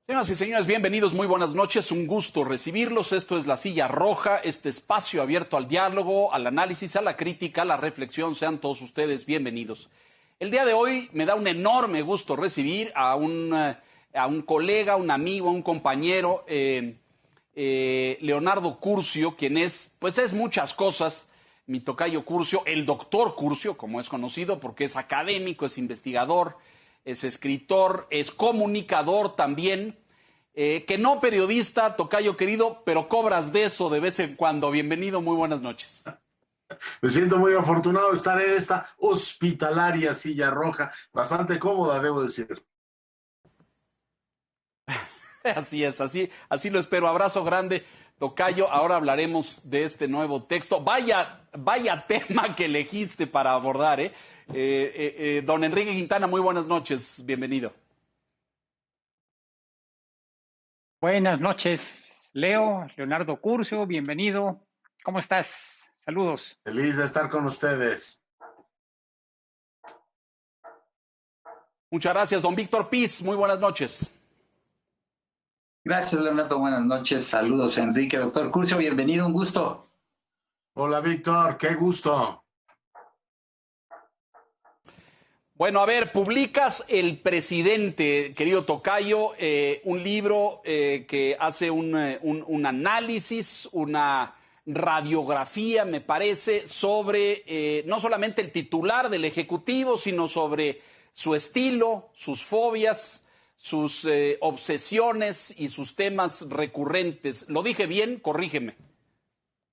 Señoras y señores, bienvenidos, muy buenas noches, un gusto recibirlos. Esto es La Silla Roja, este espacio abierto al diálogo, al análisis, a la crítica, a la reflexión. Sean todos ustedes bienvenidos. El día de hoy me da un enorme gusto recibir a un colega, un amigo, un compañero, Leonardo Curcio, quien es muchas cosas. Mi tocayo Curcio, el doctor Curcio, como es conocido, porque es académico, es investigador, es escritor, es comunicador también, que no periodista, tocayo querido, pero cobras de eso de vez en cuando. Bienvenido, muy buenas noches. Me siento muy afortunado de estar en esta hospitalaria silla roja, bastante cómoda, debo decir. Así es, así lo espero. Abrazo grande, tocayo. Ahora hablaremos de este nuevo texto. Vaya tema que elegiste para abordar, ¿eh? Don Enrique Quintana, muy buenas noches, bienvenido. Buenas noches, Leonardo Curcio, bienvenido. ¿Cómo estás? Saludos. Feliz de estar con ustedes. Muchas gracias, don Víctor Piz, muy buenas noches. Gracias, Leonardo. Buenas noches. Saludos, Enrique. Doctor Curcio, bienvenido. Un gusto. Hola, Víctor. Qué gusto. Bueno, a ver, publicas El Presidente, querido tocayo, un libro que hace un análisis, una radiografía, me parece, sobre no solamente el titular del Ejecutivo, sino sobre su estilo, sus fobias, sus obsesiones y sus temas recurrentes. ¿Lo dije bien? Corrígeme.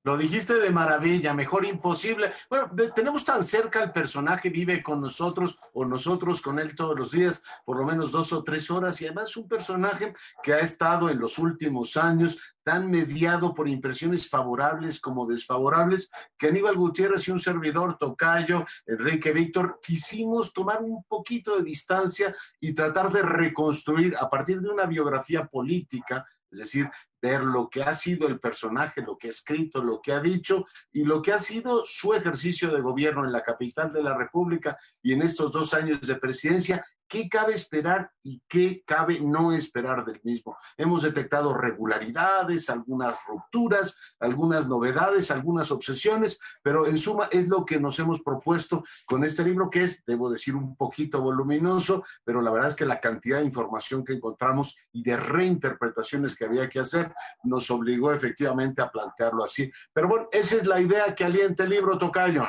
Lo dijiste de maravilla, mejor imposible. Bueno, tenemos tan cerca al personaje, vive con nosotros o nosotros con él todos los días, por lo menos 2 o 3 horas, y además es un personaje que ha estado en los últimos años tan mediado por impresiones favorables como desfavorables, que Aníbal Gutiérrez y un servidor, tocayo, Enrique Víctor, quisimos tomar un poquito de distancia y tratar de reconstruir a partir de una biografía política, es decir, ver lo que ha sido el personaje, lo que ha escrito, lo que ha dicho y lo que ha sido su ejercicio de gobierno en la capital de la República y en estos 2 años de presidencia. ¿Qué cabe esperar y qué cabe no esperar del mismo? Hemos detectado regularidades, algunas rupturas, algunas novedades, algunas obsesiones, pero en suma es lo que nos hemos propuesto con este libro, que es, debo decir, un poquito voluminoso, pero la verdad es que la cantidad de información que encontramos y de reinterpretaciones que había que hacer nos obligó efectivamente a plantearlo así. Pero bueno, esa es la idea que alienta el libro, tocayo.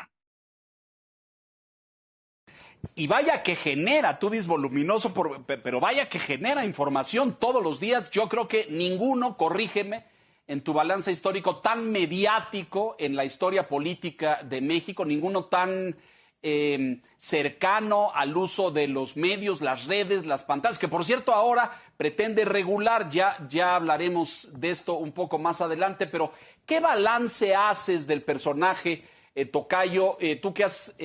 Y vaya que genera, tú dices voluminoso, pero vaya que genera información todos los días. Yo creo que ninguno, corrígeme, en tu balance histórico tan mediático en la historia política de México, ninguno tan cercano al uso de los medios, las redes, las pantallas, que por cierto ahora pretende regular, ya hablaremos de esto un poco más adelante, pero ¿qué balance haces del personaje? Tocayo, tú que has,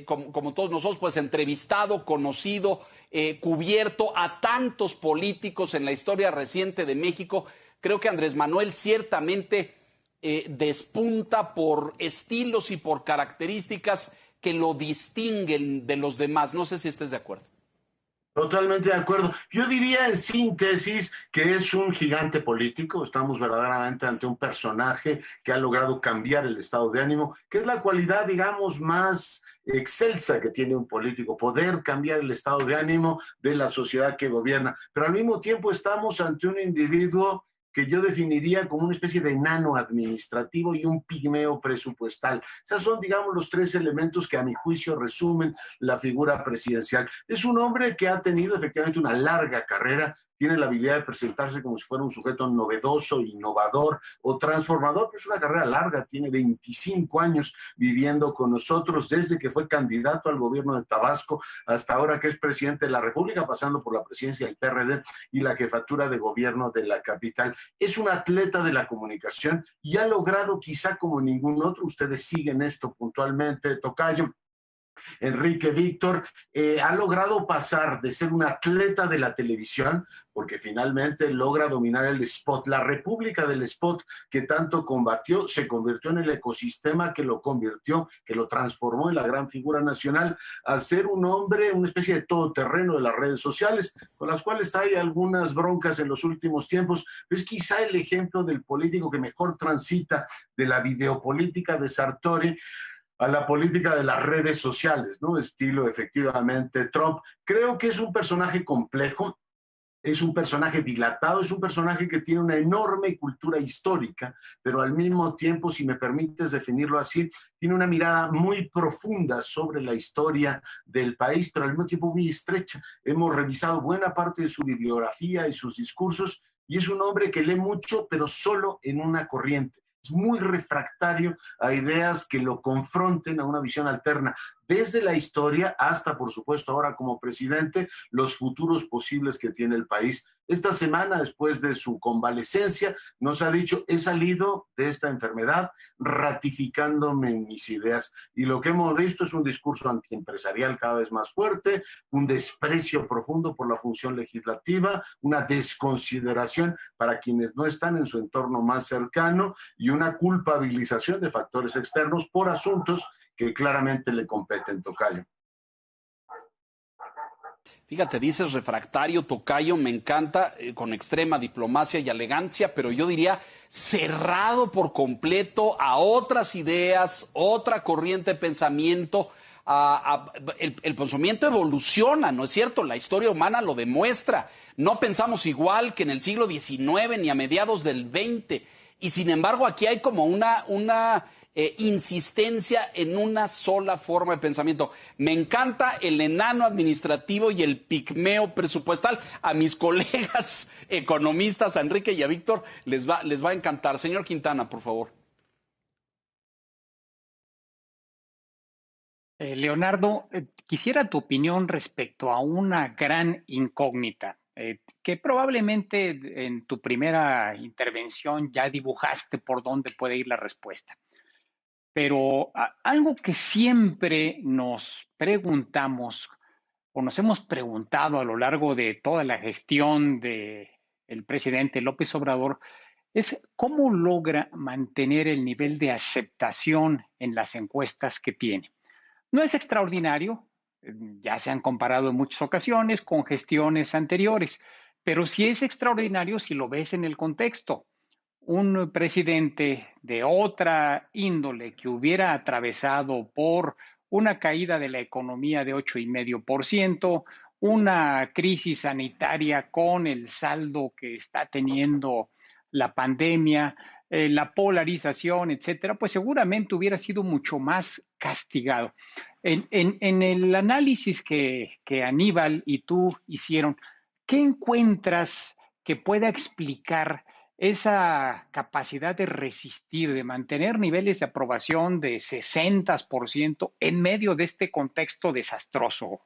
como todos nosotros, pues entrevistado, conocido, cubierto a tantos políticos en la historia reciente de México, creo que Andrés Manuel ciertamente despunta por estilos y por características que lo distinguen de los demás. No sé si estés de acuerdo. Totalmente de acuerdo. Yo diría en síntesis que es un gigante político. Estamos verdaderamente ante un personaje que ha logrado cambiar el estado de ánimo, que es la cualidad, digamos, más excelsa que tiene un político, poder cambiar el estado de ánimo de la sociedad que gobierna. Pero al mismo tiempo estamos ante un individuo que yo definiría como una especie de enano administrativo y un pigmeo presupuestal. Esos son, digamos, los 3 elementos que a mi juicio resumen la figura presidencial. Es un hombre que ha tenido efectivamente una larga carrera, tiene la habilidad de presentarse como si fuera un sujeto novedoso, innovador o transformador, pero es una carrera larga, tiene 25 años viviendo con nosotros, desde que fue candidato al gobierno de Tabasco hasta ahora que es presidente de la República, pasando por la presidencia del PRD y la jefatura de gobierno de la capital. Es un atleta de la comunicación y ha logrado, quizá como ningún otro, ustedes siguen esto puntualmente, tocayo, Enrique, Víctor, ha logrado pasar de ser un atleta de la televisión, porque finalmente logra dominar el spot. La república del spot que tanto combatió se convirtió en el ecosistema que lo convirtió, que lo transformó en la gran figura nacional, a ser un hombre, una especie de todoterreno de las redes sociales, con las cuales hay algunas broncas en los últimos tiempos, pero es quizá el ejemplo del político que mejor transita de la videopolítica de Sartori a la política de las redes sociales, ¿no? Estilo efectivamente Trump. Creo que es un personaje complejo, es un personaje dilatado, es un personaje que tiene una enorme cultura histórica, pero al mismo tiempo, si me permites definirlo así, tiene una mirada muy profunda sobre la historia del país, pero al mismo tiempo muy estrecha. Hemos revisado buena parte de su bibliografía y sus discursos, y es un hombre que lee mucho, pero solo en una corriente. Es muy refractario a ideas que lo confronten a una visión alterna, desde la historia hasta, por supuesto, ahora como presidente, los futuros posibles que tiene el país. Esta semana, después de su convalecencia, nos ha dicho, he salido de esta enfermedad ratificándome en mis ideas. Y lo que hemos visto es un discurso antiempresarial cada vez más fuerte, un desprecio profundo por la función legislativa, una desconsideración para quienes no están en su entorno más cercano y una culpabilización de factores externos por asuntos que claramente le competen, tocayo. Fíjate, dices refractario, tocayo, me encanta, con extrema diplomacia y elegancia, pero yo diría cerrado por completo a otras ideas, otra corriente de pensamiento. El pensamiento evoluciona, ¿no es cierto? La historia humana lo demuestra. No pensamos igual que en el siglo XIX ni a mediados del XX. Y sin embargo, aquí hay como una insistencia en una sola forma de pensamiento. Me encanta el enano administrativo y el pigmeo presupuestal. A mis colegas economistas, a Enrique y a Víctor, les va a encantar. Señor Quintana, por favor. Leonardo, quisiera tu opinión respecto a una gran incógnita que probablemente en tu primera intervención ya dibujaste por dónde puede ir la respuesta. Pero algo que siempre nos preguntamos o nos hemos preguntado a lo largo de toda la gestión del presidente López Obrador es cómo logra mantener el nivel de aceptación en las encuestas que tiene. No es extraordinario, ya se han comparado en muchas ocasiones con gestiones anteriores, pero sí es extraordinario si lo ves en el contexto. Un presidente de otra índole que hubiera atravesado por una caída de la economía de 8,5%, una crisis sanitaria con el saldo que está teniendo la pandemia, la polarización, etcétera, pues seguramente hubiera sido mucho más castigado. En el análisis que Aníbal y tú hicieron, ¿qué encuentras que pueda explicar esa capacidad de resistir, de mantener niveles de aprobación de 60% en medio de este contexto desastroso?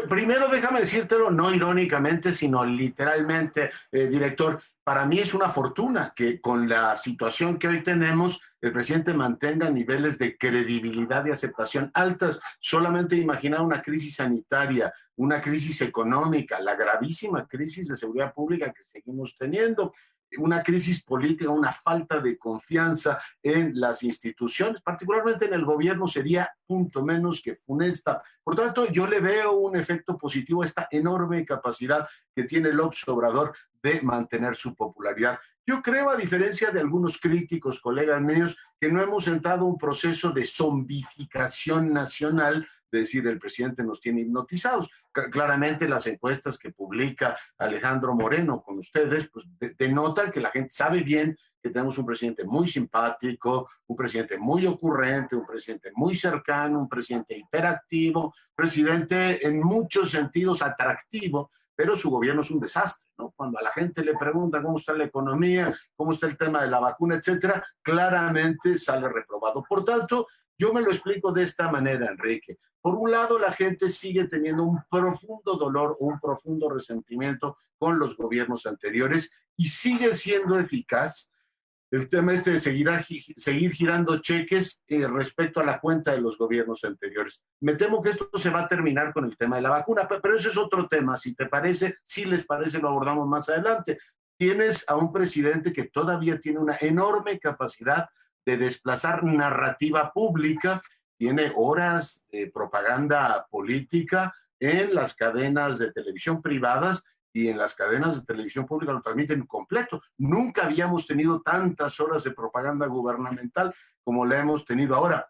Primero déjame decírtelo, no irónicamente, sino literalmente, director, para mí es una fortuna que con la situación que hoy tenemos, el presidente mantenga niveles de credibilidad y aceptación altas. Solamente imaginar una crisis sanitaria, una crisis económica, la gravísima crisis de seguridad pública que seguimos teniendo, una crisis política, una falta de confianza en las instituciones, particularmente en el gobierno, sería punto menos que funesta. Por tanto, yo le veo un efecto positivo a esta enorme capacidad que tiene López Obrador de mantener su popularidad. Yo creo, a diferencia de algunos críticos, colegas míos, que no hemos entrado en un proceso de zombificación nacional, de decir, el presidente nos tiene hipnotizados. Claramente las encuestas que publica Alejandro Moreno con ustedes, pues denotan que la gente sabe bien que tenemos un presidente muy simpático, un presidente muy ocurrente, un presidente muy cercano, un presidente hiperactivo, presidente en muchos sentidos atractivo, pero su gobierno es un desastre, ¿no? Cuando a la gente le pregunta cómo está la economía, cómo está el tema de la vacuna, etcétera, claramente sale reprobado. Por tanto, yo me lo explico de esta manera, Enrique. Por un lado, la gente sigue teniendo un profundo dolor o un profundo resentimiento con los gobiernos anteriores y sigue siendo eficaz, el tema de seguir girando cheques respecto a la cuenta de los gobiernos anteriores. Me temo que esto se va a terminar con el tema de la vacuna, pero eso es otro tema. Si te parece, si les parece, lo abordamos más adelante. Tienes a un presidente que todavía tiene una enorme capacidad de desplazar narrativa pública, tiene horas de propaganda política en las cadenas de televisión privadas y en las cadenas de televisión pública lo transmiten completo. Nunca habíamos tenido tantas horas de propaganda gubernamental como la hemos tenido ahora.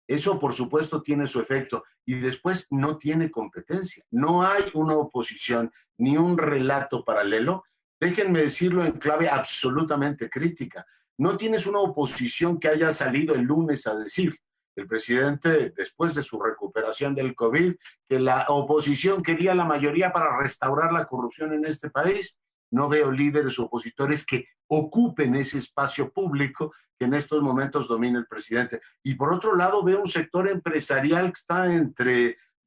Eso, por supuesto, tiene su efecto y después no tiene competencia. No hay una oposición ni un relato paralelo. Déjenme decirlo en clave absolutamente crítica. No tienes una oposición que haya salido el lunes a decir, el presidente, después de su recuperación del COVID, que la oposición quería la mayoría para restaurar la corrupción en este país. No veo líderes opositores que ocupen ese espacio público que en estos momentos domina el presidente. Y por otro lado, veo un sector empresarial que está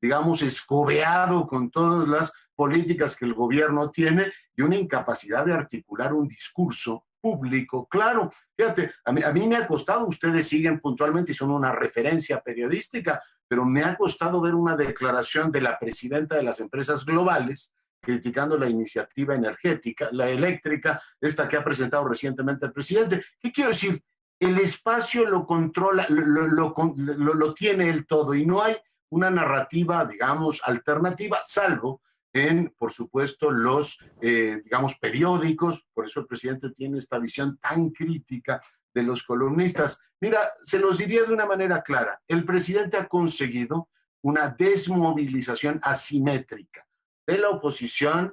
digamos, escobeado con todas las políticas que el gobierno tiene y una incapacidad de articular un discurso público. Claro, fíjate, a mí me ha costado, ustedes siguen puntualmente y son una referencia periodística, pero me ha costado ver una declaración de la presidenta de las empresas globales criticando la iniciativa energética, la eléctrica, esta que ha presentado recientemente el presidente. ¿Qué quiero decir? El espacio lo controla, lo tiene él todo y no hay una narrativa, digamos, alternativa, salvo en, por supuesto, los, digamos, periódicos. Por eso el presidente tiene esta visión tan crítica de los columnistas. Mira, se los diría de una manera clara. El presidente ha conseguido una desmovilización asimétrica de la oposición,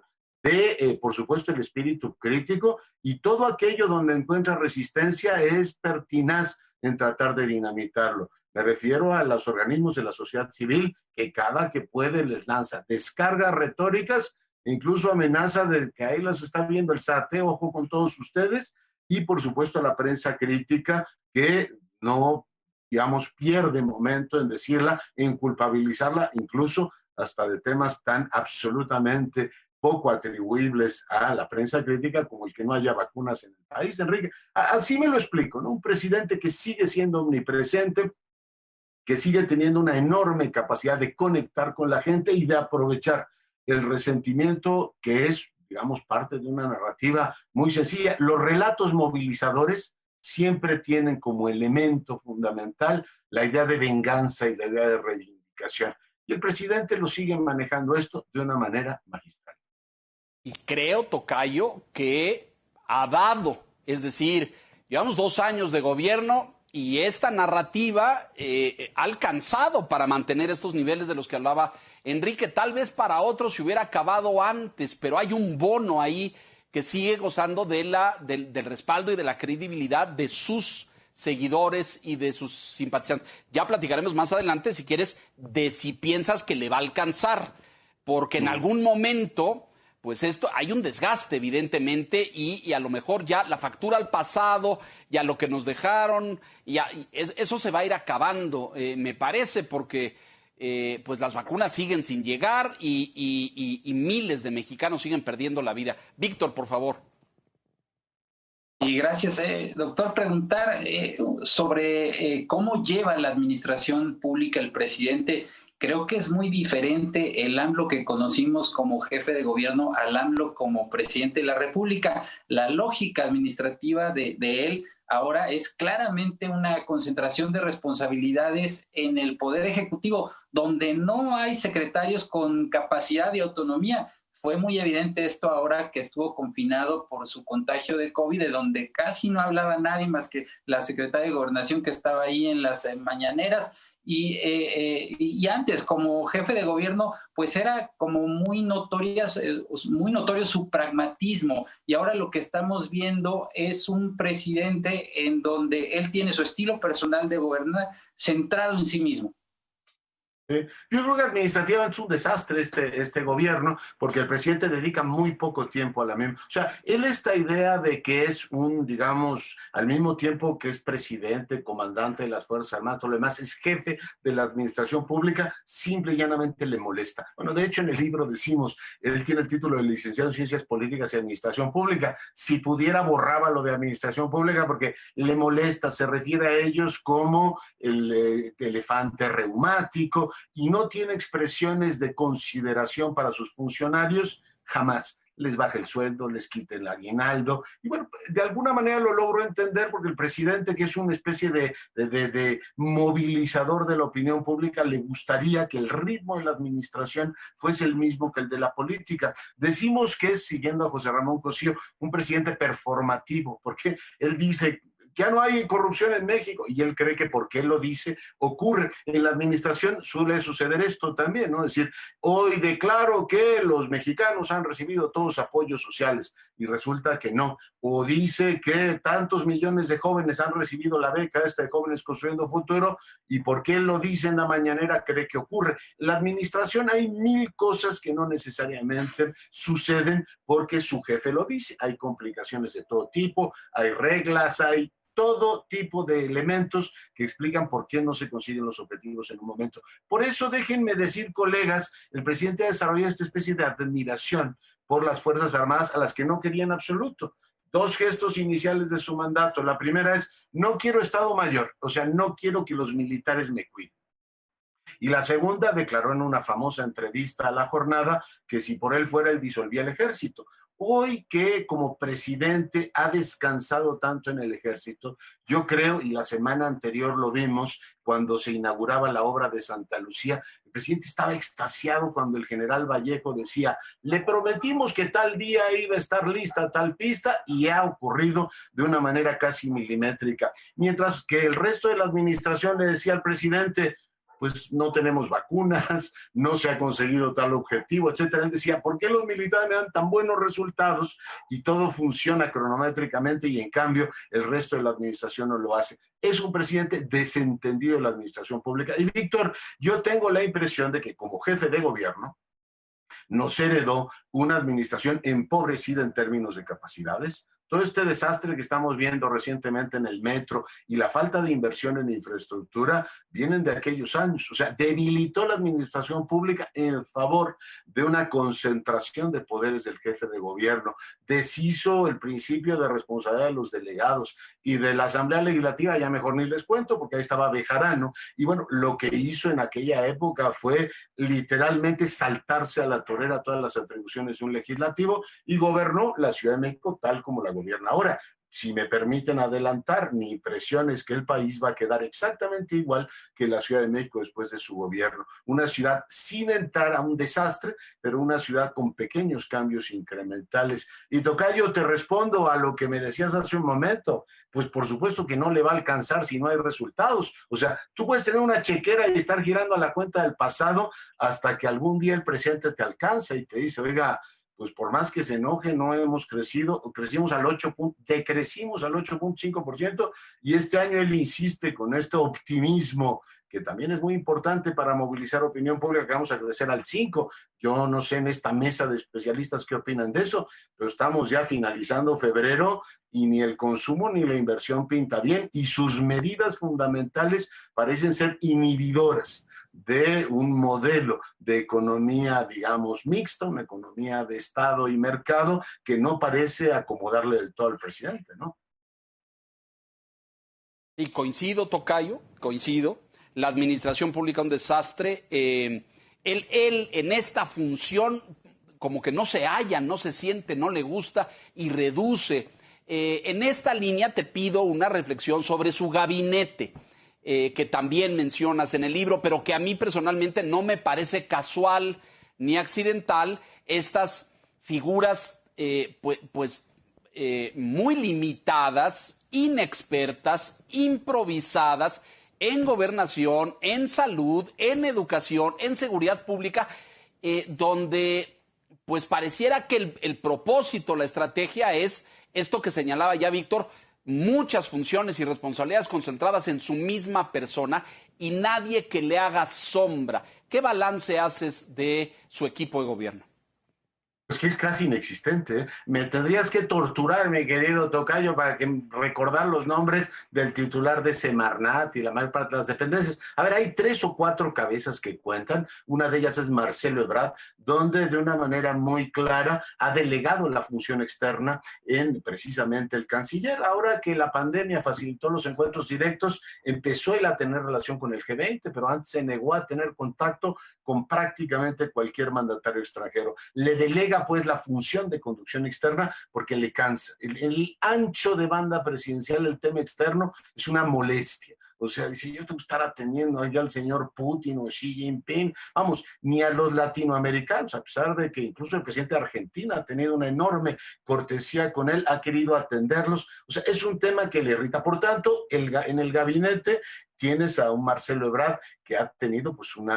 por supuesto, el espíritu crítico, y todo aquello donde encuentra resistencia es pertinaz en tratar de dinamitarlo. Me refiero a los organismos de la sociedad civil que cada que puede les lanza descargas retóricas, incluso amenaza de que ahí las está viendo el SAT, ojo con todos ustedes, y por supuesto a la prensa crítica que no, digamos, pierde momento en decirla, en culpabilizarla, incluso hasta de temas tan absolutamente poco atribuibles a la prensa crítica como el que no haya vacunas en el país, Enrique. Así me lo explico, ¿no? Un presidente que sigue siendo omnipresente, que sigue teniendo una enorme capacidad de conectar con la gente y de aprovechar el resentimiento que es, digamos, parte de una narrativa muy sencilla. Los relatos movilizadores siempre tienen como elemento fundamental la idea de venganza y la idea de reivindicación. Y el presidente lo sigue manejando esto de una manera magistral. Y creo, tocayo, que ha dado, es decir, llevamos 2 años de gobierno y esta narrativa ha alcanzado para mantener estos niveles de los que hablaba Enrique. Tal vez para otros se hubiera acabado antes, pero hay un bono ahí que sigue gozando del respaldo y de la credibilidad de sus seguidores y de sus simpatizantes. Ya platicaremos más adelante, si quieres, de si piensas que le va a alcanzar, porque en algún momento, pues hay un desgaste, evidentemente, y a lo mejor ya la factura al pasado y a lo que nos dejaron, y eso se va a ir acabando, me parece, porque pues las vacunas siguen sin llegar y miles de mexicanos siguen perdiendo la vida. Víctor, por favor. Y gracias, doctor. Preguntar sobre cómo lleva la administración pública el presidente. Creo que es muy diferente el AMLO que conocimos como jefe de gobierno al AMLO como presidente de la República. La lógica administrativa de él ahora es claramente una concentración de responsabilidades en el Poder Ejecutivo, donde no hay secretarios con capacidad de autonomía. Fue muy evidente esto ahora que estuvo confinado por su contagio de COVID, de donde casi no hablaba nadie más que la secretaria de Gobernación que estaba ahí en las mañaneras. Y antes, como jefe de gobierno, pues era como muy notorio su pragmatismo. Y ahora lo que estamos viendo es un presidente en donde él tiene su estilo personal de gobernar centrado en sí mismo. Yo creo que administrativamente es un desastre este gobierno, porque el presidente dedica muy poco tiempo a la misma. O sea, él esta idea de que es digamos, al mismo tiempo que es presidente, comandante de las Fuerzas Armadas, o lo demás, es jefe de la administración pública, simple y llanamente le molesta. Bueno, de hecho en el libro decimos, él tiene el título de licenciado en Ciencias Políticas y Administración Pública. Si pudiera borraba lo de Administración Pública porque le molesta, se refiere a ellos como el elefante reumático, y no tiene expresiones de consideración para sus funcionarios, jamás. Les baja el sueldo, les quita el aguinaldo. Y bueno, de alguna manera lo logro entender porque el presidente, que es una especie de movilizador de la opinión pública, le gustaría que el ritmo de la administración fuese el mismo que el de la política. Decimos que es, siguiendo a José Ramón Cosío, un presidente performativo, porque él dice: ya no hay corrupción en México, y él cree que porque él lo dice, ocurre. En la administración suele suceder esto también, ¿no? Es decir, hoy declaro que los mexicanos han recibido todos apoyos sociales, y resulta que no. O dice que tantos millones de jóvenes han recibido la beca esta de Jóvenes Construyendo Futuro, y porque él lo dice en la mañanera, cree que ocurre. En la administración hay mil cosas que no necesariamente suceden porque su jefe lo dice. Hay complicaciones de todo tipo, hay reglas, hay todo tipo de elementos que explican por qué no se consiguen los objetivos en un momento. Por eso, déjenme decir, colegas, el presidente ha desarrollado esta especie de admiración por las Fuerzas Armadas, a las que no quería en absoluto. Dos gestos iniciales de su mandato. La primera es: no quiero Estado Mayor, o sea, no quiero que los militares me cuiden. Y la segunda, declaró en una famosa entrevista a La Jornada que si por él fuera, él disolvía el ejército. Hoy que como presidente ha descansado tanto en el ejército, yo creo, y la semana anterior lo vimos cuando se inauguraba la obra de Santa Lucía, el presidente estaba extasiado cuando el general Vallejo decía: le prometimos que tal día iba a estar lista tal pista, y ha ocurrido de una manera casi milimétrica. Mientras que el resto de la administración le decía al presidente: pues no tenemos vacunas, no se ha conseguido tal objetivo, etcétera. Él decía: ¿por qué los militares me dan tan buenos resultados y todo funciona cronométricamente, y en cambio el resto de la administración no lo hace? Es un presidente desentendido de la administración pública. Y Víctor, yo tengo la impresión de que como jefe de gobierno nos heredó una administración empobrecida en términos de capacidades. Todo este desastre que estamos viendo recientemente en el metro y la falta de inversión en infraestructura vienen de aquellos años. O sea, debilitó la administración pública en favor de una concentración de poderes del jefe de gobierno. Deshizo el principio de responsabilidad de los delegados, y de la Asamblea Legislativa ya mejor ni les cuento, porque ahí estaba Bejarano. Y bueno, lo que hizo en aquella época fue literalmente saltarse a la torera todas las atribuciones de un legislativo, y gobernó la Ciudad de México tal como la gobierna ahora. Si me permiten adelantar, mi impresión es que el país va a quedar exactamente igual que la Ciudad de México después de su gobierno. Una ciudad sin entrar a un desastre, pero una ciudad con pequeños cambios incrementales. Y tocayo, te respondo a lo que me decías hace un momento. Pues por supuesto que no le va a alcanzar si no hay resultados. O sea, tú puedes tener una chequera y estar girando a la cuenta del pasado hasta que algún día el presente te alcanza y te dice: oiga, pues por más que se enoje, no hemos crecido, decrecimos al 8.5%, y este año él insiste con este optimismo, que también es muy importante para movilizar opinión pública, que vamos a crecer al 5%. Yo no sé en esta mesa de especialistas qué opinan de eso, pero estamos ya finalizando febrero y ni el consumo ni la inversión pinta bien, y sus medidas fundamentales parecen ser inhibidoras de un modelo de economía, digamos, mixta, una economía de Estado y mercado que no parece acomodarle del todo al presidente, ¿no? Y coincido, tocayo, coincido. La administración pública un desastre. Él en esta función como que no se halla, no se siente, no le gusta y reduce. En esta línea te pido una reflexión sobre su gabinete, que también mencionas en el libro, pero que a mí personalmente no me parece casual ni accidental. Estas figuras muy limitadas, inexpertas, improvisadas en gobernación, en salud, en educación, en seguridad pública, donde pues pareciera que el propósito, la estrategia es esto que señalaba ya Víctor: muchas funciones y responsabilidades concentradas en su misma persona y nadie que le haga sombra. ¿Qué balance haces de su equipo de gobierno? Pues que es casi inexistente, ¿eh? Me tendrías que torturar, mi querido tocayo, para que recordar los nombres del titular de Semarnat y la mayor parte de las dependencias. A ver, hay 3 o 4 cabezas que cuentan. Una de ellas es Marcelo Ebrard, donde de una manera muy clara ha delegado la función externa en precisamente el canciller. Ahora que la pandemia facilitó los encuentros directos, empezó él a tener relación con el G20, pero antes se negó a tener contacto con prácticamente cualquier mandatario extranjero. Le delega pues la función de conducción externa porque le cansa. El ancho de banda presidencial, el tema externo, es una molestia. O sea, dice, yo tengo que estar atendiendo allá al señor Putin o Xi Jinping, vamos, ni a los latinoamericanos, a pesar de que incluso el presidente de Argentina ha tenido una enorme cortesía con él, ha querido atenderlos. O sea, es un tema que le irrita. Por tanto, en el gabinete tienes a un Marcelo Ebrard que ha tenido pues un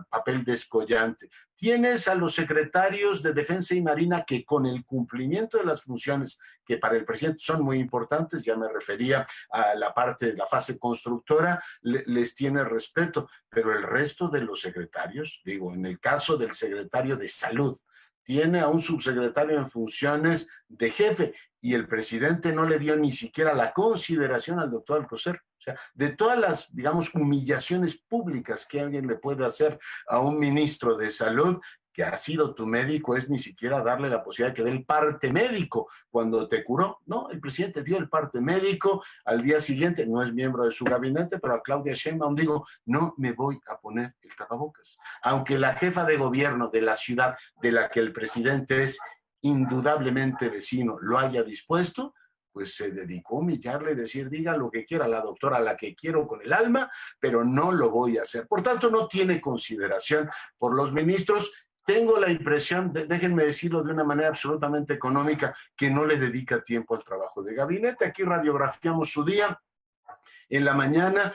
papel descollante. Tienes a los secretarios de Defensa y Marina que con el cumplimiento de las funciones que para el presidente son muy importantes, ya me refería a la parte de la fase constructora, les tiene respeto, pero el resto de los secretarios, digo, en el caso del secretario de Salud, tiene a un subsecretario en funciones de jefe y el presidente no le dio ni siquiera la consideración al doctor Alcocer. O sea, de todas las, digamos, humillaciones públicas que alguien le puede hacer a un ministro de salud que ha sido tu médico, es ni siquiera darle la posibilidad de que dé el parte médico cuando te curó. No, el presidente dio el parte médico, al día siguiente, no es miembro de su gabinete, pero a Claudia Sheinbaum digo, no me voy a poner el tapabocas. Aunque la jefa de gobierno de la ciudad de la que el presidente es indudablemente vecino lo haya dispuesto, pues se dedicó a humillarle y decir, diga lo que quiera la doctora, a la que quiero con el alma, pero no lo voy a hacer. Por tanto, no tiene consideración por los ministros. Tengo la impresión, déjenme decirlo de una manera absolutamente económica, que no le dedica tiempo al trabajo de gabinete. Aquí radiografiamos su día. En la mañana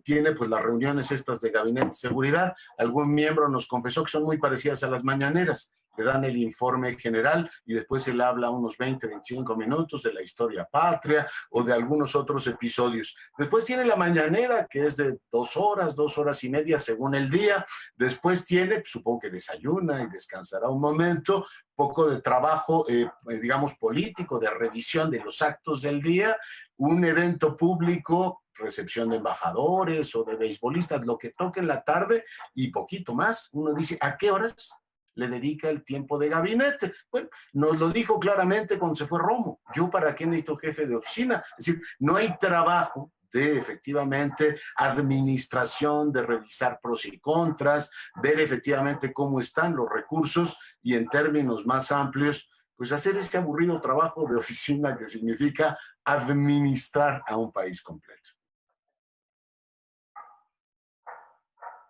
tiene pues las reuniones estas de gabinete de seguridad. Algún miembro nos confesó que son muy parecidas a las mañaneras. Le dan el informe general y después él habla unos 20, 25 minutos de la historia patria o de algunos otros episodios. Después tiene la mañanera, que es de 2 horas, 2 horas y media según el día. Después tiene, supongo que desayuna y descansará un momento, poco de trabajo, digamos, político, de revisión de los actos del día, un evento público, recepción de embajadores o de beisbolistas, lo que toque en la tarde y poquito más. Uno dice, ¿a qué horas le dedica el tiempo de gabinete? Bueno, nos lo dijo claramente cuando se fue Romo. ¿Yo para qué necesito jefe de oficina? Es decir, no hay trabajo de efectivamente administración, de revisar pros y contras, ver efectivamente cómo están los recursos y en términos más amplios, pues hacer ese aburrido trabajo de oficina que significa administrar a un país completo.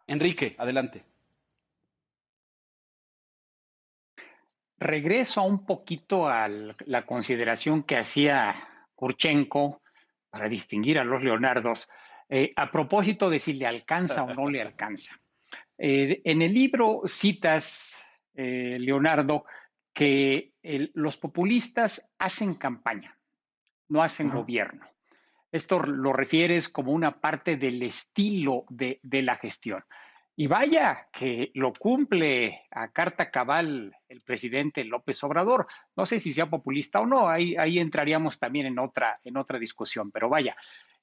Enrique, adelante. Regreso un poquito a la consideración que hacía Kurchenko para distinguir a los Leonardos, a propósito de si le alcanza o no le alcanza. En el libro citas, Leonardo, que los populistas hacen campaña, no hacen gobierno. Esto lo refieres como una parte del estilo de la gestión. Y vaya que lo cumple a carta cabal el presidente López Obrador. No sé si sea populista o no, ahí entraríamos también en otra discusión, pero vaya,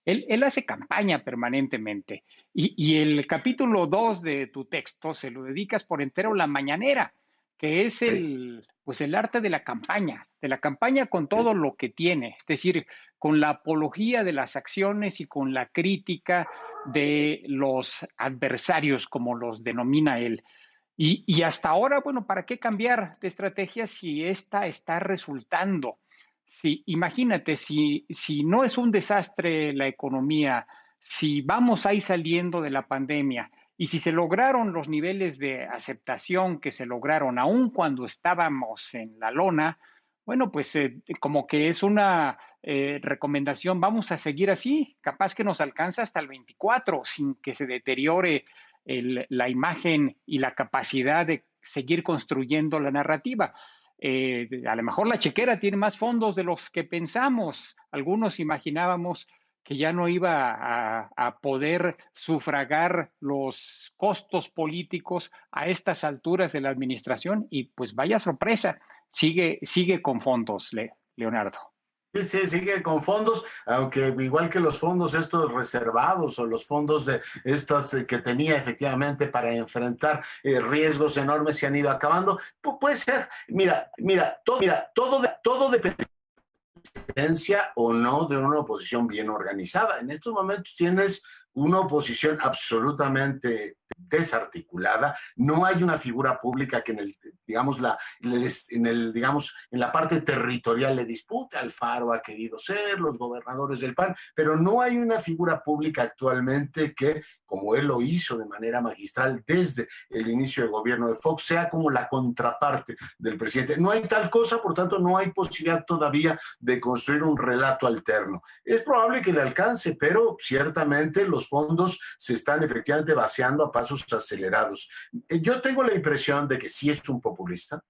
él hace campaña permanentemente. Y el capítulo 2 de tu texto se lo dedicas por entero a la mañanera, que es el arte de la campaña con todo lo que tiene, es decir, con la apología de las acciones y con la crítica de los adversarios, como los denomina él. Y hasta ahora, bueno, ¿para qué cambiar de estrategia si esta está resultando? Si, imagínate, si no es un desastre la economía, si vamos ahí saliendo de la pandemia, y si se lograron los niveles de aceptación que se lograron aún cuando estábamos en la lona, bueno, pues como que es una recomendación, vamos a seguir así, capaz que nos alcanza hasta el 24 sin que se deteriore la imagen y la capacidad de seguir construyendo la narrativa. A lo mejor la chequera tiene más fondos de los que pensamos. Algunos imaginábamos que ya no iba a poder sufragar los costos políticos a estas alturas de la administración y pues vaya sorpresa, sigue con fondos, Leonardo. Sí, sí, sigue con fondos, aunque igual que los fondos estos reservados o los fondos de estas que tenía efectivamente para enfrentar riesgos enormes se han ido acabando. Puede ser, todo depende o no de una oposición bien organizada. En estos momentos tienes una oposición absolutamente desarticulada, no hay una figura pública que en la parte territorial le dispute. Alfaro ha querido ser, los gobernadores del PAN, pero no hay una figura pública actualmente que, como él lo hizo de manera magistral desde el inicio del gobierno de Fox, sea como la contraparte del presidente. No hay tal cosa, por tanto, no hay posibilidad todavía de construir un relato alterno. Es probable que le alcance, pero ciertamente los fondos se están efectivamente vaciando a pasos acelerados. Yo tengo la impresión de que sí es un populista,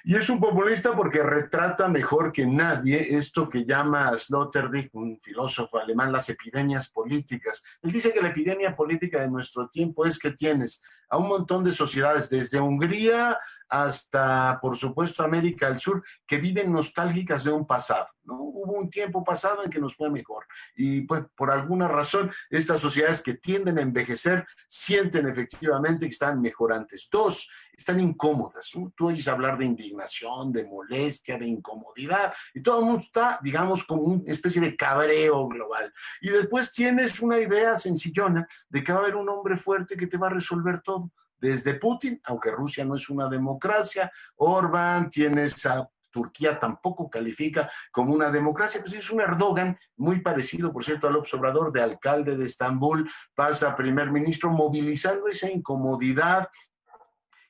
y es un populista porque retrata mejor que nadie esto que llama Sloterdijk, un filósofo alemán, las epidemias políticas. Él dice que la epidemia política de nuestro tiempo es que tienes a un montón de sociedades, desde Hungría hasta, por supuesto, América del Sur, que viven nostálgicas de un pasado, ¿no? Hubo un tiempo pasado en que nos fue mejor y pues por alguna razón estas sociedades que tienden a envejecer sienten efectivamente que están mejorantes. Dos, están incómodas. Tú oyes hablar de indignación, de molestia, de incomodidad y todo el mundo está, digamos, como una especie de cabreo global. Y después tienes una idea sencillona de que va a haber un hombre fuerte que te va a resolver todo. Desde Putin, aunque Rusia no es una democracia, Orbán, tienes a Turquía, tampoco califica como una democracia, pues es un Erdogan muy parecido, por cierto, al López Obrador, de alcalde de Estambul, pasa a primer ministro, movilizando esa incomodidad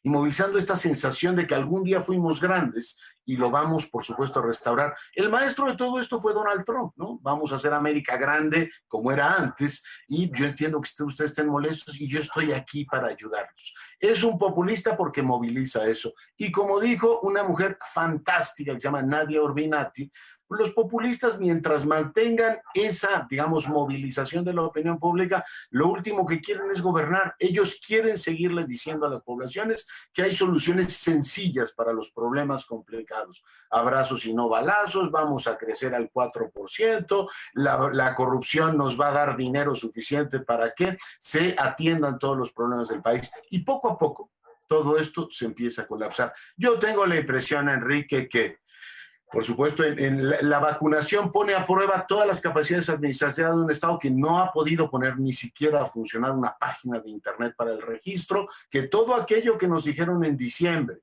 y movilizando esta sensación de que algún día fuimos grandes y lo vamos, por supuesto, a restaurar. El maestro de todo esto fue Donald Trump, ¿no? Vamos a hacer América grande como era antes y yo entiendo que ustedes estén molestos y yo estoy aquí para ayudarlos. Es un populista porque moviliza eso. Y como dijo una mujer fantástica que se llama Nadia Urbinati, los populistas, mientras mantengan esa, digamos, movilización de la opinión pública, lo último que quieren es gobernar. Ellos quieren seguirle diciendo a las poblaciones que hay soluciones sencillas para los problemas complicados. Abrazos y no balazos, vamos a crecer al 4%, la corrupción nos va a dar dinero suficiente para que se atiendan todos los problemas del país. Y poco a poco, todo esto se empieza a colapsar. Yo tengo la impresión, Enrique, que por supuesto, la vacunación pone a prueba todas las capacidades administrativas de un Estado que no ha podido poner ni siquiera a funcionar una página de Internet para el registro, que todo aquello que nos dijeron en diciembre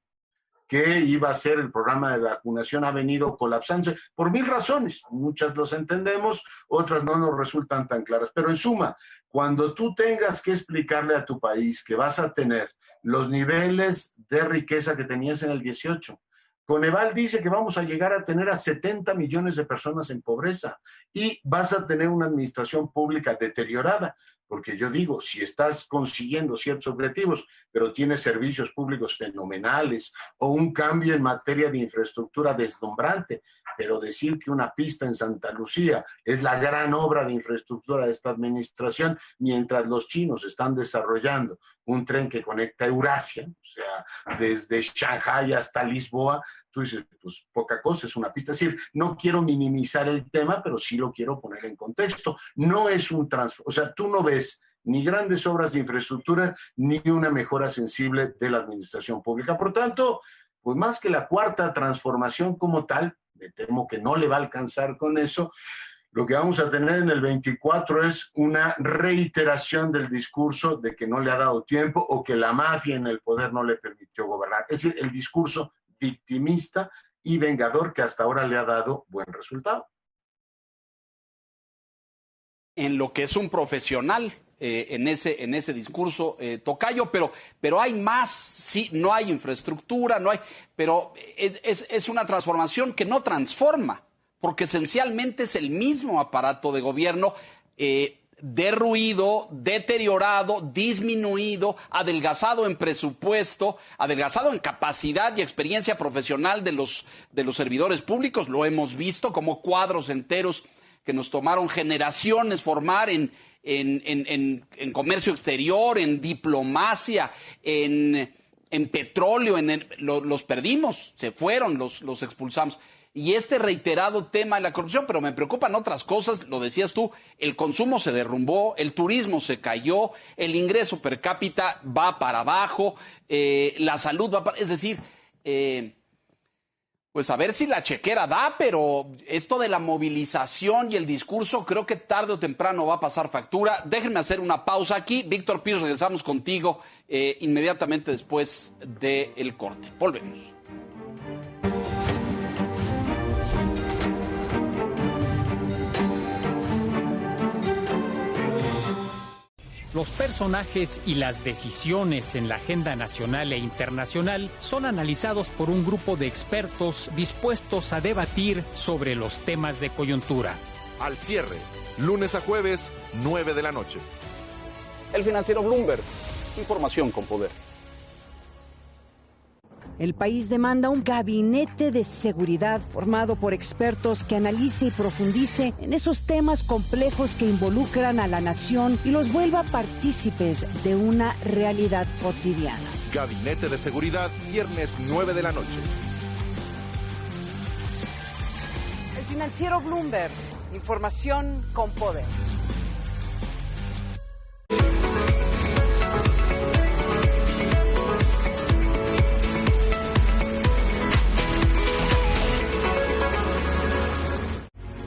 que iba a ser el programa de vacunación ha venido colapsándose por mil razones. Muchas los entendemos, otras no nos resultan tan claras. Pero en suma, cuando tú tengas que explicarle a tu país que vas a tener los niveles de riqueza que tenías en el 18, Coneval dice que vamos a llegar a tener a 70 millones de personas en pobreza y vas a tener una administración pública deteriorada, porque yo digo, si estás consiguiendo ciertos objetivos, pero tienes servicios públicos fenomenales o un cambio en materia de infraestructura deslumbrante, pero decir que una pista en Santa Lucía es la gran obra de infraestructura de esta administración, mientras los chinos están desarrollando un tren que conecta Eurasia, o sea, desde Shanghái hasta Lisboa, tú dices, pues poca cosa, es una pista. Es decir, no quiero minimizar el tema, pero sí lo quiero poner en contexto. No es un o sea, tú no ves ni grandes obras de infraestructura, ni una mejora sensible de la administración pública. Por tanto, pues más que la cuarta transformación como tal, me temo que no le va a alcanzar con eso. Lo que vamos a tener en el 24 es una reiteración del discurso de que no le ha dado tiempo o que la mafia en el poder no le permitió gobernar. Es decir, el discurso victimista y vengador que hasta ahora le ha dado buen resultado. En lo que es un profesional en ese discurso, Tocayo, pero hay más, sí, no hay infraestructura, no hay, pero es una transformación que no transforma, porque esencialmente es el mismo aparato de gobierno derruido, deteriorado, disminuido, adelgazado en presupuesto, adelgazado en capacidad y experiencia profesional de los servidores públicos. Lo hemos visto como cuadros enteros que nos tomaron generaciones formar en comercio exterior, en diplomacia, en petróleo, los perdimos, se fueron, los expulsamos. Y este reiterado tema de la corrupción, pero me preocupan otras cosas, lo decías tú, el consumo se derrumbó, el turismo se cayó, el ingreso per cápita va para abajo, la salud va para... Es decir, pues a ver si la chequera da, pero esto de la movilización y el discurso creo que tarde o temprano va a pasar factura. Déjenme hacer una pausa aquí. Víctor Pires, regresamos contigo inmediatamente después del corte. Volvemos. Los personajes y las decisiones en la agenda nacional e internacional son analizados por un grupo de expertos dispuestos a debatir sobre los temas de coyuntura. Al cierre, lunes a jueves, 9 de la noche. El financiero Bloomberg, información con poder. El país demanda un gabinete de seguridad formado por expertos que analice y profundice en esos temas complejos que involucran a la nación y los vuelva partícipes de una realidad cotidiana. Gabinete de Seguridad, viernes 9 de la noche. El financiero Bloomberg, información con poder.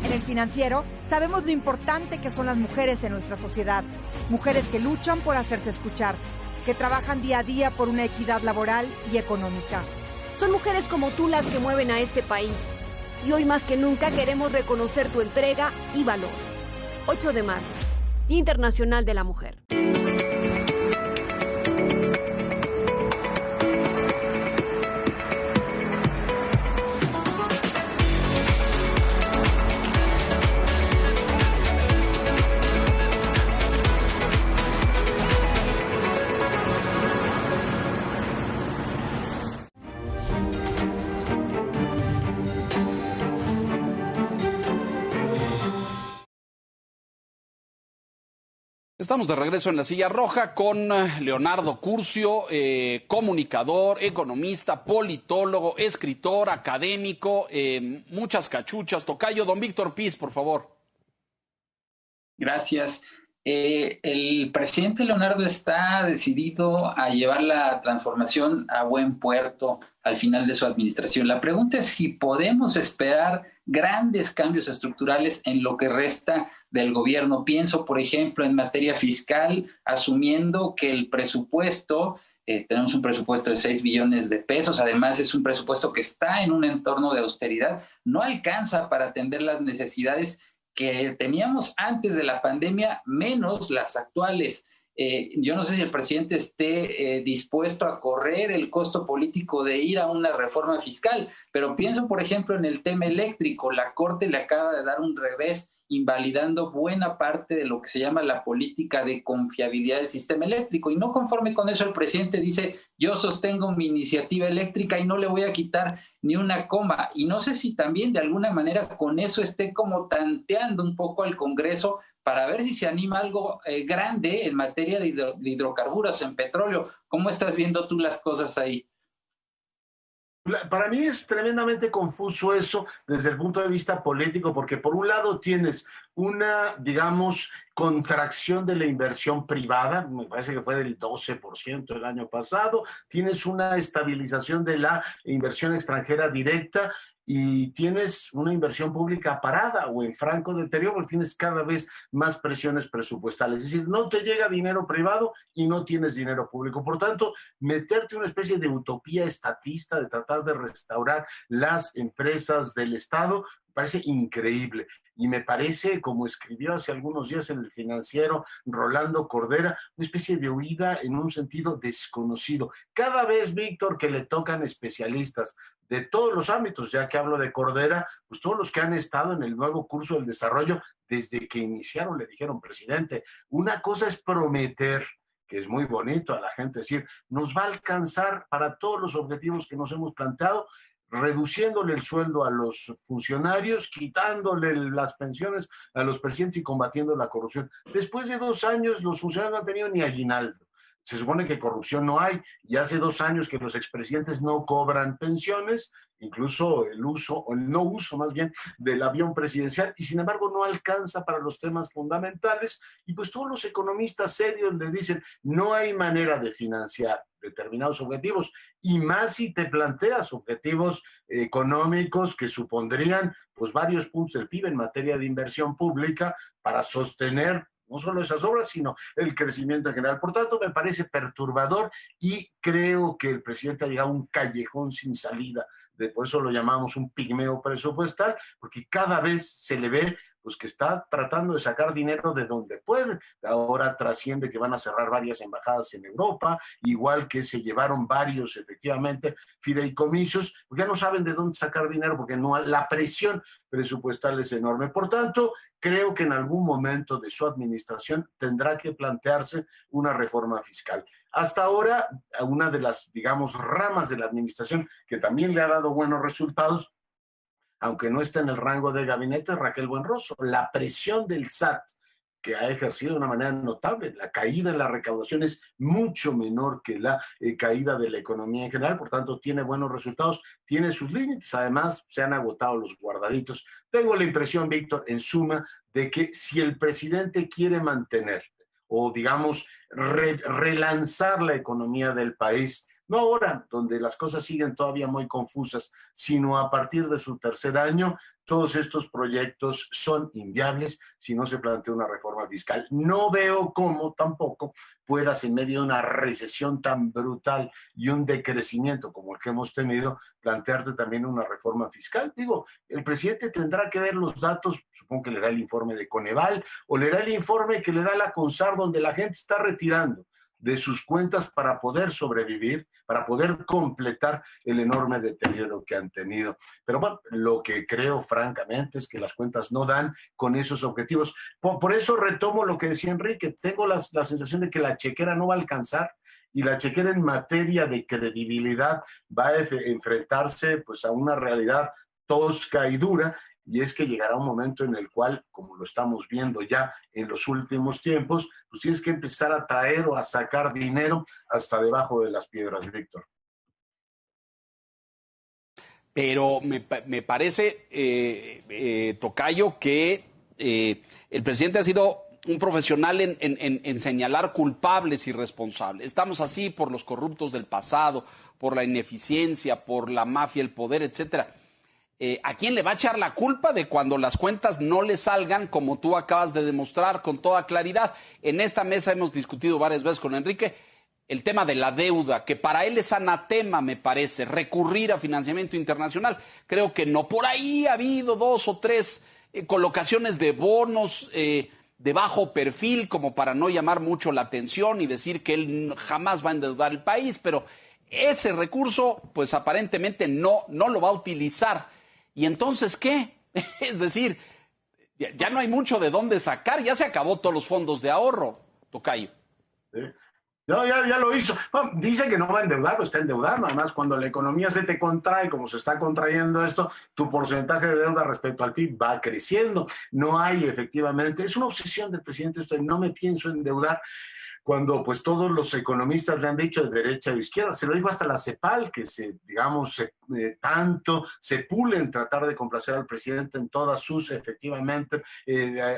En el financiero sabemos lo importante que son las mujeres en nuestra sociedad, mujeres que luchan por hacerse escuchar, que trabajan día a día por una equidad laboral y económica. Son mujeres como tú las que mueven a este país. Y hoy más que nunca queremos reconocer tu entrega y valor. 8 de marzo, Día Internacional de la Mujer. Estamos de regreso en la silla roja con Leonardo Curcio, comunicador, economista, politólogo, escritor, académico, muchas cachuchas. Tocayo, don Víctor Pires, por favor. Gracias. El presidente Leonardo está decidido a llevar la transformación a buen puerto al final de su administración. La pregunta es si podemos esperar grandes cambios estructurales en lo que resta del gobierno. Pienso, por ejemplo, en materia fiscal, asumiendo que el presupuesto, tenemos un presupuesto de 6 billones de pesos, además es un presupuesto que está en un entorno de austeridad, no alcanza para atender las necesidades que teníamos antes de la pandemia, menos las actuales. Yo no sé si el presidente esté dispuesto a correr el costo político de ir a una reforma fiscal, pero pienso, por ejemplo, en el tema eléctrico. La Corte le acaba de dar un revés invalidando buena parte de lo que se llama la política de confiabilidad del sistema eléctrico. Y no conforme con eso, el presidente dice, yo sostengo mi iniciativa eléctrica y no le voy a quitar ni una coma. Y no sé si también de alguna manera con eso esté como tanteando un poco al Congreso para ver si se anima algo grande en materia de hidrocarburos, en petróleo. ¿Cómo estás viendo tú las cosas ahí? Para mí es tremendamente confuso eso desde el punto de vista político, porque por un lado tienes una, digamos, contracción de la inversión privada, me parece que fue del 12% el año pasado, tienes una estabilización de la inversión extranjera directa y tienes una inversión pública parada o en franco deterioro porque tienes cada vez más presiones presupuestales. Es decir, no te llega dinero privado y no tienes dinero público. Por tanto, meterte en una especie de utopía estatista de tratar de restaurar las empresas del Estado me parece increíble. Y me parece, como escribió hace algunos días en El Financiero Rolando Cordera, una especie de huida en un sentido desconocido. Cada vez, Víctor, que le tocan especialistas de todos los ámbitos, ya que hablo de Cordera, pues todos los que han estado en el nuevo curso del desarrollo desde que iniciaron le dijeron, presidente, una cosa es prometer, que es muy bonito a la gente decir, nos va a alcanzar para todos los objetivos que nos hemos planteado, reduciéndole el sueldo a los funcionarios, quitándole las pensiones a los presidentes y combatiendo la corrupción. Después de 2 años, los funcionarios no han tenido ni aguinaldo. Se supone que corrupción no hay, y hace 2 años que los expresidentes no cobran pensiones, incluso el uso, o el no uso más bien, del avión presidencial, y sin embargo no alcanza para los temas fundamentales, y pues todos los economistas serios le dicen, no hay manera de financiar determinados objetivos, y más si te planteas objetivos económicos que supondrían pues varios puntos del PIB en materia de inversión pública para sostener no solo esas obras, sino el crecimiento en general. Por tanto, me parece perturbador y creo que el presidente ha llegado a un callejón sin salida. Por eso lo llamamos un pigmeo presupuestal, porque cada vez se le ve pues que está tratando de sacar dinero de donde puede. Ahora trasciende que van a cerrar varias embajadas en Europa, igual que se llevaron varios, efectivamente, fideicomisos, porque ya no saben de dónde sacar dinero, porque no, la presión presupuestal es enorme. Por tanto, creo que en algún momento de su administración tendrá que plantearse una reforma fiscal. Hasta ahora, una de las, digamos, ramas de la administración que también le ha dado buenos resultados, aunque no está en el rango de gabinete, Raquel Buenrostro. La presión del SAT, que ha ejercido de una manera notable, la caída en la recaudación es mucho menor que la caída de la economía en general, por tanto tiene buenos resultados, tiene sus límites, además se han agotado los guardaditos. Tengo la impresión, Víctor, en suma, de que si el presidente quiere mantener o, digamos, relanzar la economía del país, no ahora, donde las cosas siguen todavía muy confusas, sino a partir de su 3er año, todos estos proyectos son inviables si no se plantea una reforma fiscal. No veo cómo tampoco puedas, en medio de una recesión tan brutal y un decrecimiento como el que hemos tenido, plantearte también una reforma fiscal. Digo, el presidente tendrá que ver los datos, supongo que leerá el informe de Coneval o leerá el informe que le da la CONSAR, donde la gente está retirando de sus cuentas para poder sobrevivir, para poder completar el enorme deterioro que han tenido. Pero bueno, lo que creo francamente es que las cuentas no dan con esos objetivos. Por eso retomo lo que decía Enrique, tengo la sensación de que la chequera no va a alcanzar, y la chequera en materia de credibilidad va a enfrentarse pues a una realidad tosca y dura, y es que llegará un momento en el cual, como lo estamos viendo ya en los últimos tiempos, pues tienes que empezar a traer o a sacar dinero hasta debajo de las piedras, Víctor. Pero me parece, Tocayo, que el presidente ha sido un profesional en señalar culpables y responsables. Estamos así por los corruptos del pasado, por la ineficiencia, por la mafia, el poder, etcétera. ¿A quién le va a echar la culpa de cuando las cuentas no le salgan como tú acabas de demostrar con toda claridad? En esta mesa hemos discutido varias veces con Enrique el tema de la deuda, que para él es anatema, me parece, recurrir a financiamiento internacional. Creo que no. Por ahí ha habido 2 o 3 colocaciones de bonos de bajo perfil, como para no llamar mucho la atención y decir que él jamás va a endeudar el país, pero ese recurso, pues aparentemente no lo va a utilizar. ¿Y entonces qué? Es decir, ya no hay mucho de dónde sacar, ya se acabó todos los fondos de ahorro, Tocayo. ¿Sí? No, ya lo hizo. Bueno, dice que no va a endeudar, pero está endeudando. Además, cuando la economía se te contrae, como se está contrayendo esto, tu porcentaje de deuda respecto al PIB va creciendo. No hay, efectivamente, es una obsesión del presidente esto de no me pienso endeudar, cuando pues todos los economistas le han dicho de derecha o izquierda, se lo dijo hasta la CEPAL, que tanto se pule en tratar de complacer al presidente en todas sus, efectivamente,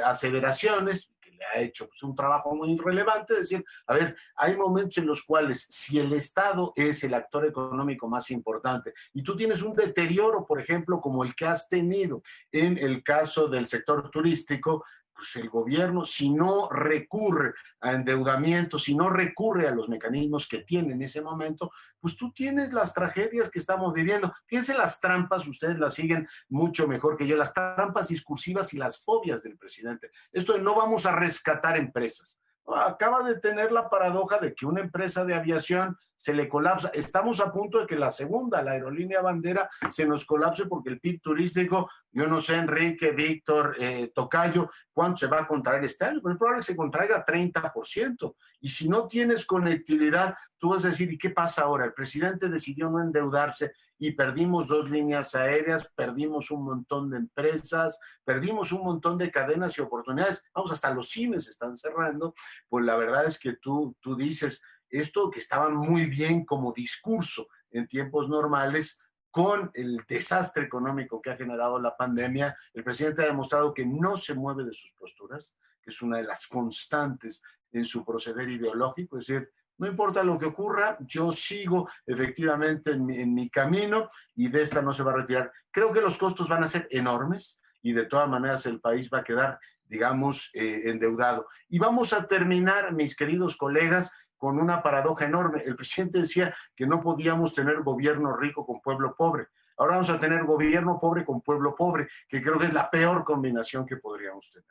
aseveraciones, que le ha hecho pues, un trabajo muy relevante, es decir, a ver, hay momentos en los cuales si el Estado es el actor económico más importante y tú tienes un deterioro, por ejemplo, como el que has tenido en el caso del sector turístico, pues el gobierno, si no recurre a endeudamiento, si no recurre a los mecanismos que tiene en ese momento, pues tú tienes las tragedias que estamos viviendo. Fíjense las trampas, ustedes las siguen mucho mejor que yo, las trampas discursivas y las fobias del presidente. Esto de no vamos a rescatar empresas. Acaba de tener la paradoja de que una empresa de aviación se le colapsa. Estamos a punto de que la segunda, la aerolínea bandera, se nos colapse porque el PIB turístico, yo no sé, Enrique, Víctor, Tocayo, ¿cuánto se va a contraer este año? Pero es probable que se contraiga 30%. Y si no tienes conectividad, tú vas a decir, ¿y qué pasa ahora? El presidente decidió no endeudarse y perdimos 2 líneas aéreas, perdimos un montón de empresas, perdimos un montón de cadenas y oportunidades. Vamos, hasta los cines están cerrando. Pues la verdad es que tú dices, esto que estaba muy bien como discurso en tiempos normales, con el desastre económico que ha generado la pandemia, el presidente ha demostrado que no se mueve de sus posturas, que es una de las constantes en su proceder ideológico, es decir, no importa lo que ocurra, yo sigo efectivamente en mi camino y de esta no se va a retirar. Creo que los costos van a ser enormes y de todas maneras el país va a quedar, digamos, endeudado. Y vamos a terminar, mis queridos colegas, con una paradoja enorme. El presidente decía que no podíamos tener gobierno rico con pueblo pobre. Ahora vamos a tener gobierno pobre con pueblo pobre, que creo que es la peor combinación que podríamos tener.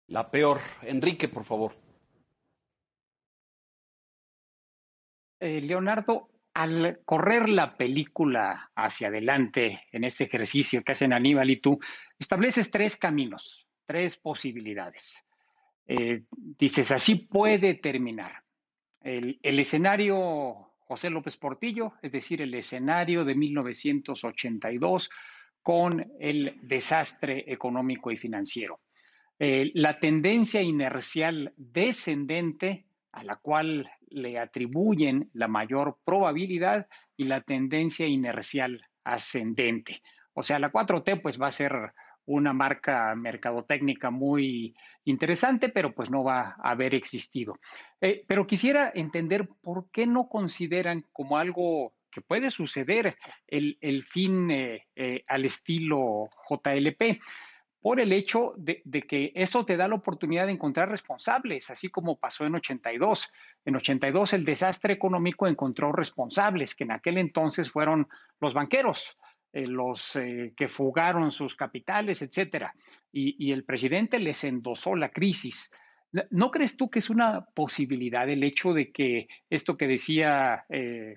La peor. Enrique, por favor. Leonardo, al correr la película hacia adelante en este ejercicio que hacen Aníbal y tú, estableces 3 caminos, 3 posibilidades. Dices, así puede terminar. El escenario José López Portillo, es decir, el escenario de 1982 con el desastre económico y financiero. La tendencia inercial descendente a la cual le atribuyen la mayor probabilidad y la tendencia inercial ascendente. O sea, la 4T pues va a ser una marca mercadotécnica muy interesante, pero pues no va a haber existido. Pero quisiera entender por qué no consideran como algo que puede suceder el fin al estilo JLP, por el hecho de que esto te da la oportunidad de encontrar responsables, así como pasó en 82. En 82 el desastre económico encontró responsables, que en aquel entonces fueron los banqueros, los que fugaron sus capitales, etcétera. Y el presidente les endosó la crisis. ¿No crees tú que es una posibilidad el hecho de que esto que decía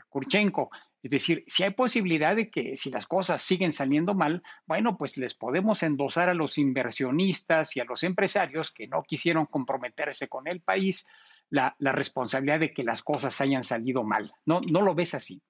Kurchenko, es decir, si hay posibilidad de que si las cosas siguen saliendo mal, bueno, pues les podemos endosar a los inversionistas y a los empresarios que no quisieron comprometerse con el país la responsabilidad de que las cosas hayan salido mal? ¿No lo ves así?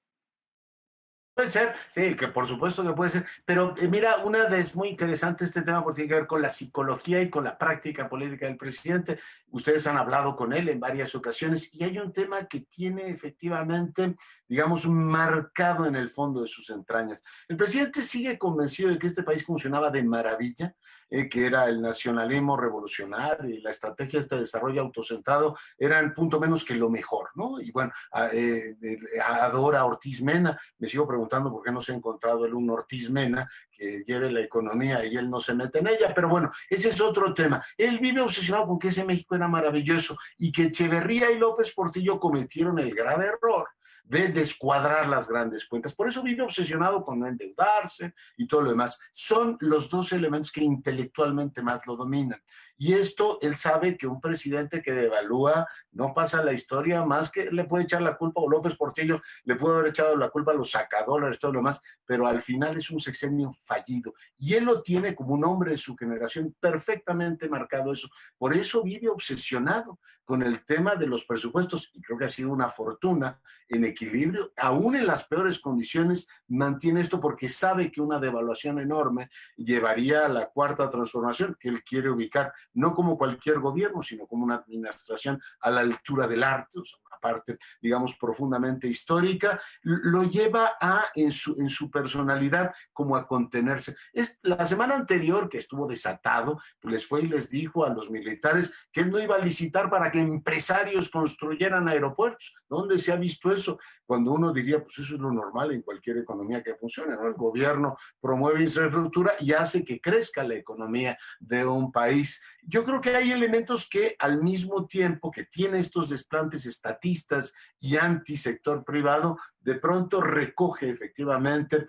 Puede ser, sí, que por supuesto que puede ser, pero mira, es muy interesante este tema porque tiene que ver con la psicología y con la práctica política del presidente. Ustedes han hablado con él en varias ocasiones y hay un tema que tiene efectivamente, digamos, marcado en el fondo de sus entrañas. El presidente sigue convencido de que este país funcionaba de maravilla, que era el nacionalismo revolucionario y la estrategia de este desarrollo autocentrado eran punto menos que lo mejor, ¿no? Y bueno, adora a Ortiz Mena, me sigo preguntando por qué no se ha encontrado él un Ortiz Mena que lleve la economía y él no se mete en ella, pero bueno, ese es otro tema. Él vive obsesionado con que ese México era maravilloso y que Echeverría y López Portillo cometieron el grave error de descuadrar las grandes cuentas. Por eso vive obsesionado con no endeudarse y todo lo demás. Son los 2 elementos que intelectualmente más lo dominan. Y esto, él sabe que un presidente que devalúa no pasa la historia más que le puede echar la culpa, o López Portillo le puede haber echado la culpa a los sacadólares, todo lo demás, pero al final es un sexenio fallido. Y él lo tiene como un hombre de su generación perfectamente marcado eso. Por eso vive obsesionado con el tema de los presupuestos, y creo que ha sido una fortuna en equilibrio, aún en las peores condiciones, mantiene esto porque sabe que una devaluación enorme llevaría a la 4ª transformación que él quiere ubicar, no como cualquier gobierno, sino como una administración a la altura del arte, o sea, una parte, digamos, profundamente histórica, lo lleva en su personalidad como a contenerse. La semana anterior, que estuvo desatado, pues les fue y les dijo a los militares que él no iba a licitar para que empresarios construyeran aeropuertos. ¿Dónde se ha visto eso? Cuando uno diría, pues eso es lo normal en cualquier economía que funcione, ¿no? El gobierno promueve infraestructura y hace que crezca la economía de un país. Yo creo que hay elementos que al mismo tiempo que tiene estos desplantes estatistas y antisector privado, de pronto recoge efectivamente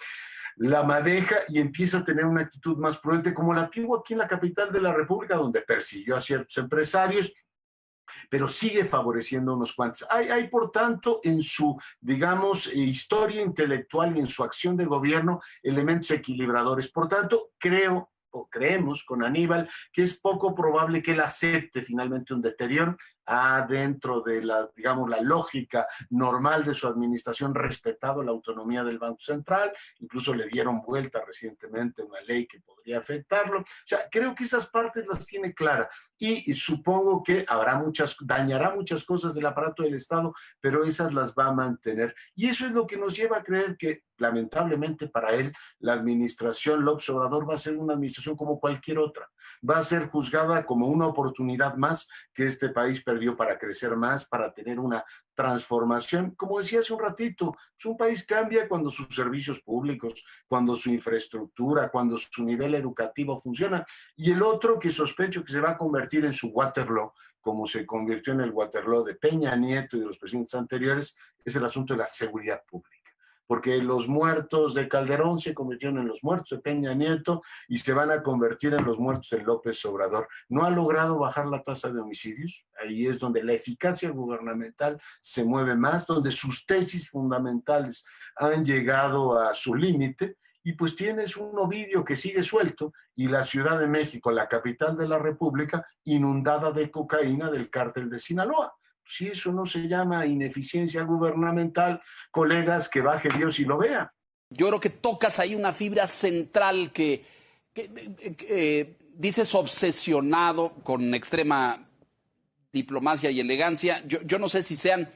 la madeja y empieza a tener una actitud más prudente, como la tuvo aquí en la capital de la República, donde persiguió a ciertos empresarios pero sigue favoreciendo a unos cuantos. Hay, por tanto, en su, digamos, historia intelectual y en su acción de gobierno, elementos equilibradores. Por tanto, creo o creemos con Aníbal que es poco probable que él acepte finalmente un deterioro dentro de la, digamos, la lógica normal de su administración, respetado la autonomía del Banco Central, incluso le dieron vuelta recientemente una ley que podría afectarlo. O sea, creo que esas partes las tiene claras y supongo que dañará muchas cosas del aparato del Estado, pero esas las va a mantener. Y eso es lo que nos lleva a creer que, lamentablemente para él, la administración López Obrador va a ser una administración como cualquier otra. Va a ser juzgada como una oportunidad más que este país perdió para crecer más, para tener una transformación. Como decía hace un ratito, pues un país cambia cuando sus servicios públicos, cuando su infraestructura, cuando su nivel educativo funciona. Y el otro que sospecho que se va a convertir en su Waterloo, como se convirtió en el Waterloo de Peña Nieto y de los presidentes anteriores, es el asunto de la seguridad pública. Porque los muertos de Calderón se convirtieron en los muertos de Peña Nieto y se van a convertir en los muertos de López Obrador. No ha logrado bajar la tasa de homicidios, ahí es donde la eficacia gubernamental se mueve más, donde sus tesis fundamentales han llegado a su límite, y pues tienes un Ovidio que sigue suelto y la Ciudad de México, la capital de la República, inundada de cocaína del cártel de Sinaloa. Si eso no se llama ineficiencia gubernamental, colegas, que baje Dios y lo vea. Yo creo que tocas ahí una fibra central que dices obsesionado con extrema diplomacia y elegancia. Yo no sé si sean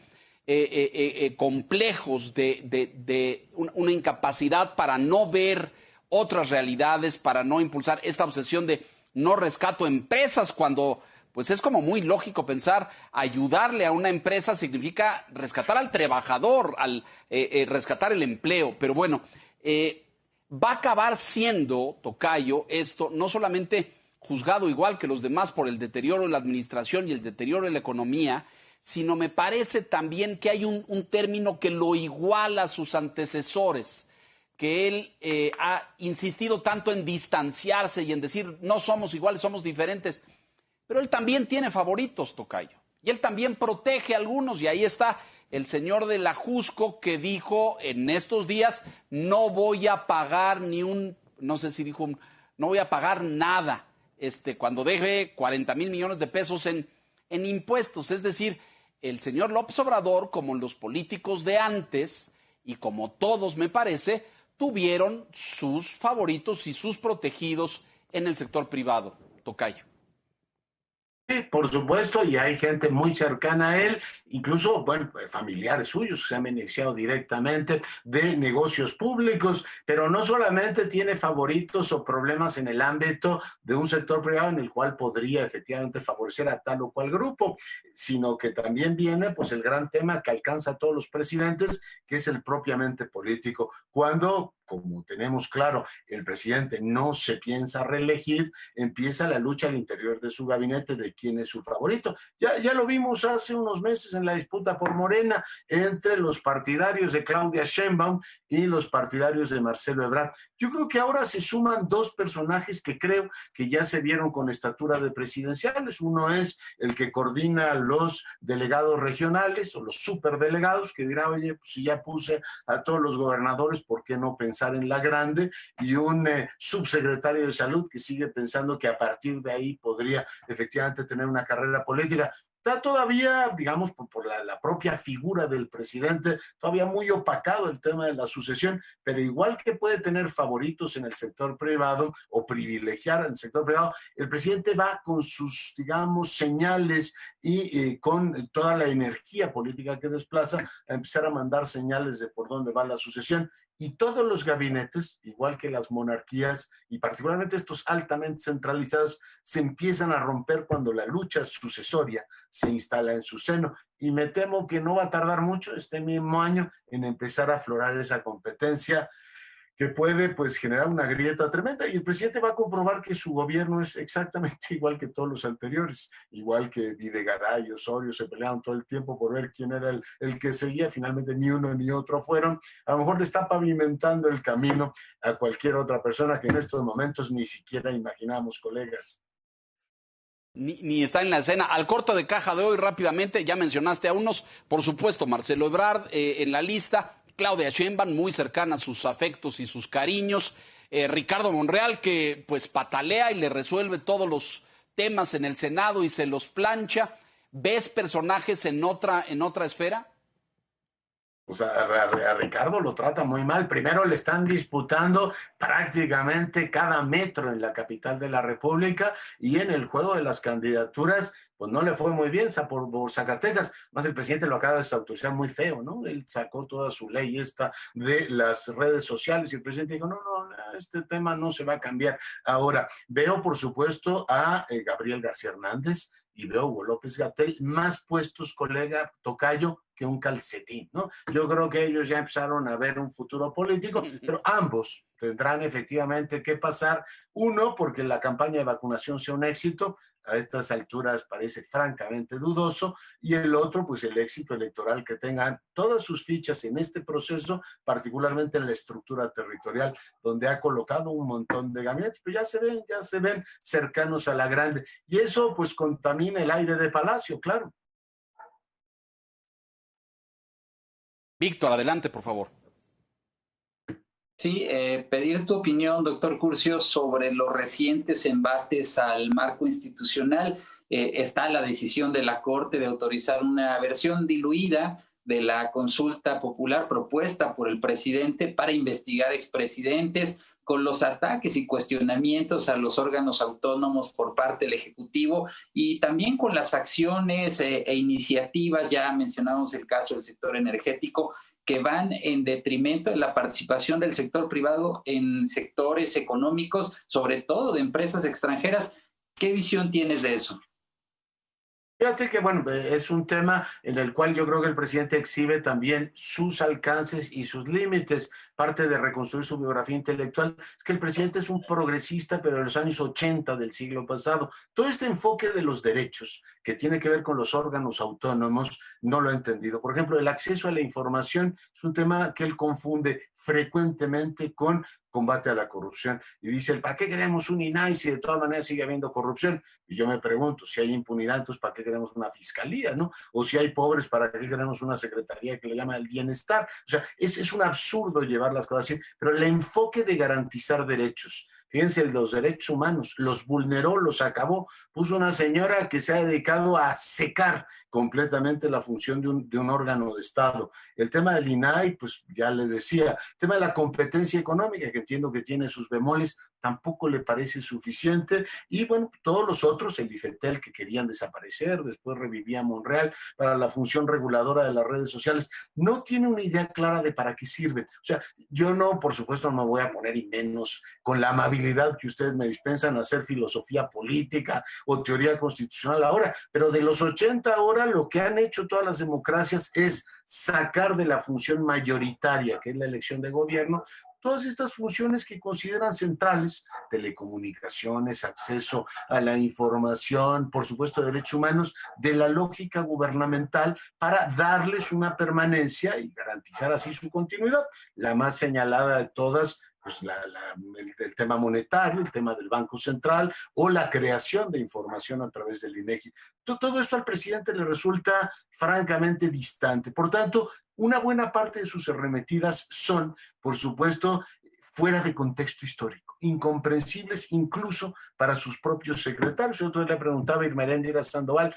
complejos de una incapacidad para no ver otras realidades, para no impulsar esta obsesión de no rescato empresas cuando... Pues es como muy lógico pensar, ayudarle a una empresa significa rescatar al trabajador, rescatar el empleo. Pero bueno, va a acabar siendo, tocayo, esto no solamente juzgado igual que los demás por el deterioro de la administración y el deterioro de la economía, sino me parece también que hay un término que lo iguala a sus antecesores, que él ha insistido tanto en distanciarse y en decir no somos iguales, somos diferentes. Pero él también tiene favoritos, tocayo. Y él también protege a algunos. Y ahí está el señor de la Jusco que dijo en estos días, no voy a pagar no sé si dijo, no voy a pagar nada cuando deje 40,000 millones de pesos en impuestos. Es decir, el señor López Obrador, como los políticos de antes, y como todos me parece, tuvieron sus favoritos y sus protegidos en el sector privado, tocayo. Sí, por supuesto, y hay gente muy cercana a él, incluso, bueno, familiares suyos que se han beneficiado directamente de negocios públicos, pero no solamente tiene favoritos o problemas en el ámbito de un sector privado en el cual podría efectivamente favorecer a tal o cual grupo, sino que también viene pues el gran tema que alcanza a todos los presidentes, que es el propiamente político. Cuando, como tenemos claro, el presidente no se piensa reelegir, empieza la lucha al interior de su gabinete de quién es su favorito. Ya lo vimos hace unos meses en la disputa por Morena entre los partidarios de Claudia Sheinbaum y los partidarios de Marcelo Ebrard. Yo creo que ahora se suman dos personajes que creo que ya se vieron con estatura de presidenciales. Uno es el que coordina los delegados regionales o los superdelegados, que dirá, oye, pues si ya puse a todos los gobernadores, ¿por qué no pensar en la grande? Y un subsecretario de salud que sigue pensando que a partir de ahí podría efectivamente tener una carrera política. Está todavía, digamos, por la propia figura del presidente, todavía muy opacado el tema de la sucesión, pero igual que puede tener favoritos en el sector privado o privilegiar en el sector privado, el presidente va con sus, digamos, señales y con toda la energía política que desplaza a empezar a mandar señales de por dónde va la sucesión. Y todos los gabinetes, igual que las monarquías, y particularmente estos altamente centralizados, se empiezan a romper cuando la lucha sucesoria se instala en su seno. Y me temo que no va a tardar mucho, este mismo año, en empezar a aflorar esa competencia que puede pues generar una grieta tremenda, y el presidente va a comprobar que su gobierno es exactamente igual que todos los anteriores, igual que Videgaray y Osorio se pelearon todo el tiempo por ver quién era el que seguía. Finalmente ni uno ni otro fueron. A lo mejor le está pavimentando el camino a cualquier otra persona que en estos momentos ni siquiera imaginamos, colegas. Ni está en la escena. Al corte de caja de hoy, rápidamente, ya mencionaste a unos, por supuesto, Marcelo Ebrard en la lista, Claudia Sheinbaum, muy cercana a sus afectos y sus cariños, Ricardo Monreal, que pues patalea y le resuelve todos los temas en el Senado y se los plancha. ¿Ves personajes en otra esfera? Pues a Ricardo lo trata muy mal. Primero le están disputando prácticamente cada metro en la capital de la República, y en el juego de las candidaturas pues no le fue muy bien por Zacatecas. Más el presidente lo acaba de desautorizar muy feo, ¿no? Él sacó toda su ley esta de las redes sociales y el presidente dijo, no, este tema no se va a cambiar. Ahora, veo por supuesto a Gabriel García Hernández y veo a Hugo López-Gatell más puestos, colega tocayo, que un calcetín, ¿no? Yo creo que ellos ya empezaron a ver un futuro político, pero ambos tendrán efectivamente que pasar. Uno, porque la campaña de vacunación sea un éxito, a estas alturas parece francamente dudoso, y el otro, pues el éxito electoral que tengan todas sus fichas en este proceso, particularmente en la estructura territorial, donde ha colocado un montón de gabinetes, pero ya se ven cercanos a la grande, y eso pues contamina el aire de Palacio, claro. Víctor, adelante, por favor. Sí, pedir tu opinión, doctor Curcio, sobre los recientes embates al marco institucional. Está la decisión de la Corte de autorizar una versión diluida de la consulta popular propuesta por el presidente para investigar expresidentes, con los ataques y cuestionamientos a los órganos autónomos por parte del Ejecutivo, y también con las acciones e iniciativas, ya mencionamos el caso del sector energético, que van en detrimento de la participación del sector privado en sectores económicos, sobre todo de empresas extranjeras. ¿Qué visión tienes de eso? Fíjate que, bueno, es un tema en el cual yo creo que el presidente exhibe también sus alcances y sus límites. Parte de reconstruir su biografía intelectual es que el presidente es un progresista, pero en los años 80 del siglo pasado. Todo este enfoque de los derechos que tiene que ver con los órganos autónomos no lo ha entendido. Por ejemplo, el acceso a la información es un tema que él confunde frecuentemente con combate a la corrupción, y dice, ¿para qué queremos un INAI si de todas maneras sigue habiendo corrupción? Y yo me pregunto, si hay impunidad, entonces ¿para qué queremos una fiscalía, no? O si hay pobres, ¿para qué queremos una secretaría que le llama el bienestar? O sea, es un absurdo llevar las cosas así, pero el enfoque de garantizar derechos, fíjense, los derechos humanos, los vulneró, los acabó. Puso una señora que se ha dedicado a secar completamente la función de un órgano de Estado. El tema del INAI, pues ya les decía, el tema de la competencia económica, que entiendo que tiene sus bemoles, tampoco le parece suficiente, y bueno, todos los otros, el IFETEL que querían desaparecer, después revivía Monreal para la función reguladora de las redes sociales, no tiene una idea clara de para qué sirven. O sea, yo no, por supuesto, no me voy a poner, y menos con la amabilidad que ustedes me dispensan, a hacer filosofía política o teoría constitucional ahora, pero de los 80 ahora lo que han hecho todas las democracias es sacar de la función mayoritaria, que es la elección de gobierno, todas estas funciones que consideran centrales, telecomunicaciones, acceso a la información, por supuesto derechos humanos, de la lógica gubernamental, para darles una permanencia y garantizar así su continuidad. La más señalada de todas, pues el tema monetario, el tema del Banco Central, o la creación de información a través del INEGI. Todo esto al presidente le resulta francamente distante. Por tanto, una buena parte de sus arremetidas son, por supuesto, fuera de contexto histórico, incomprensibles incluso para sus propios secretarios. Yo otro día le preguntaba a Irma Heréndira Sandoval,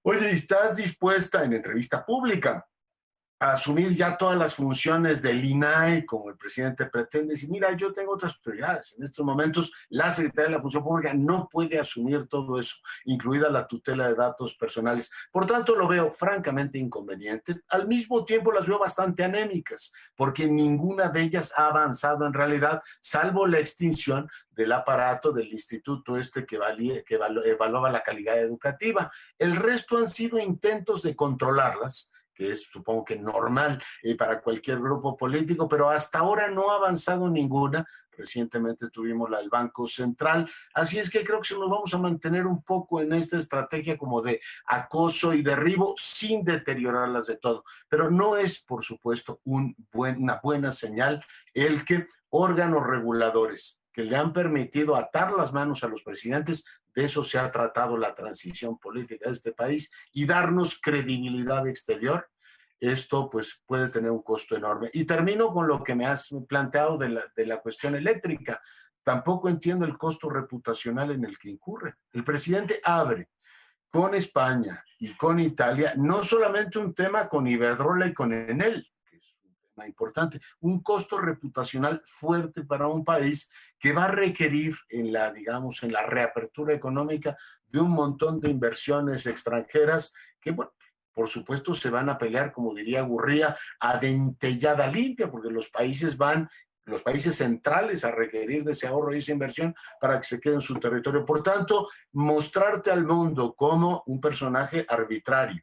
oye, ¿estás dispuesta en entrevista pública a asumir ya todas las funciones del INAI, como el presidente pretende? Y mira, yo tengo otras prioridades. En estos momentos, la Secretaría de la Función Pública no puede asumir todo eso, incluida la tutela de datos personales. Por tanto, lo veo francamente inconveniente. Al mismo tiempo, las veo bastante anémicas, porque ninguna de ellas ha avanzado en realidad, salvo la extinción del aparato del instituto que evaluaba la calidad educativa. El resto han sido intentos de controlarlas, que es, supongo que normal para cualquier grupo político, pero hasta ahora no ha avanzado ninguna. Recientemente tuvimos la del Banco Central, así es que creo que nos vamos a mantener un poco en esta estrategia como de acoso y derribo sin deteriorarlas de todo, pero no es, por supuesto, una buena señal el que órganos reguladores que le han permitido atar las manos a los presidentes. De eso se ha tratado la transición política de este país y darnos credibilidad exterior. Esto pues puede tener un costo enorme. Y termino con lo que me has planteado de la cuestión eléctrica. Tampoco entiendo el costo reputacional en el que incurre. El presidente abre con España y con Italia, no solamente un tema con Iberdrola y con Enel, que es un tema importante, un costo reputacional fuerte para un país que va a requerir en la reapertura económica de un montón de inversiones extranjeras que, bueno, por supuesto se van a pelear, como diría Gurría, a dentellada limpia, porque los países centrales a requerir de ese ahorro y esa inversión para que se quede en su territorio. Por tanto, mostrarte al mundo como un personaje arbitrario,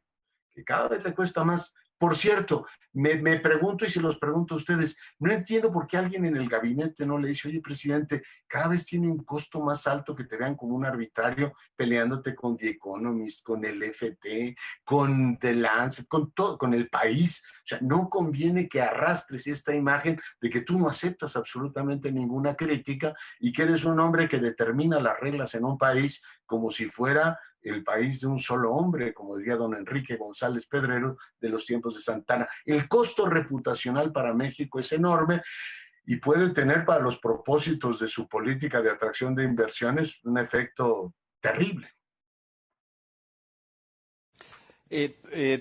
que cada vez le cuesta más. Por cierto, me pregunto, y se los pregunto a ustedes, no entiendo por qué alguien en el gabinete no le dice: oye, presidente, cada vez tiene un costo más alto que te vean como un arbitrario peleándote con The Economist, con el FT, con The Lancet, con todo, con El País. O sea, no conviene que arrastres esta imagen de que tú no aceptas absolutamente ninguna crítica y que eres un hombre que determina las reglas en un país como si fuera el país de un solo hombre, como diría don Enrique González Pedrero de los tiempos de Santana. El costo reputacional para México es enorme y puede tener para los propósitos de su política de atracción de inversiones un efecto terrible.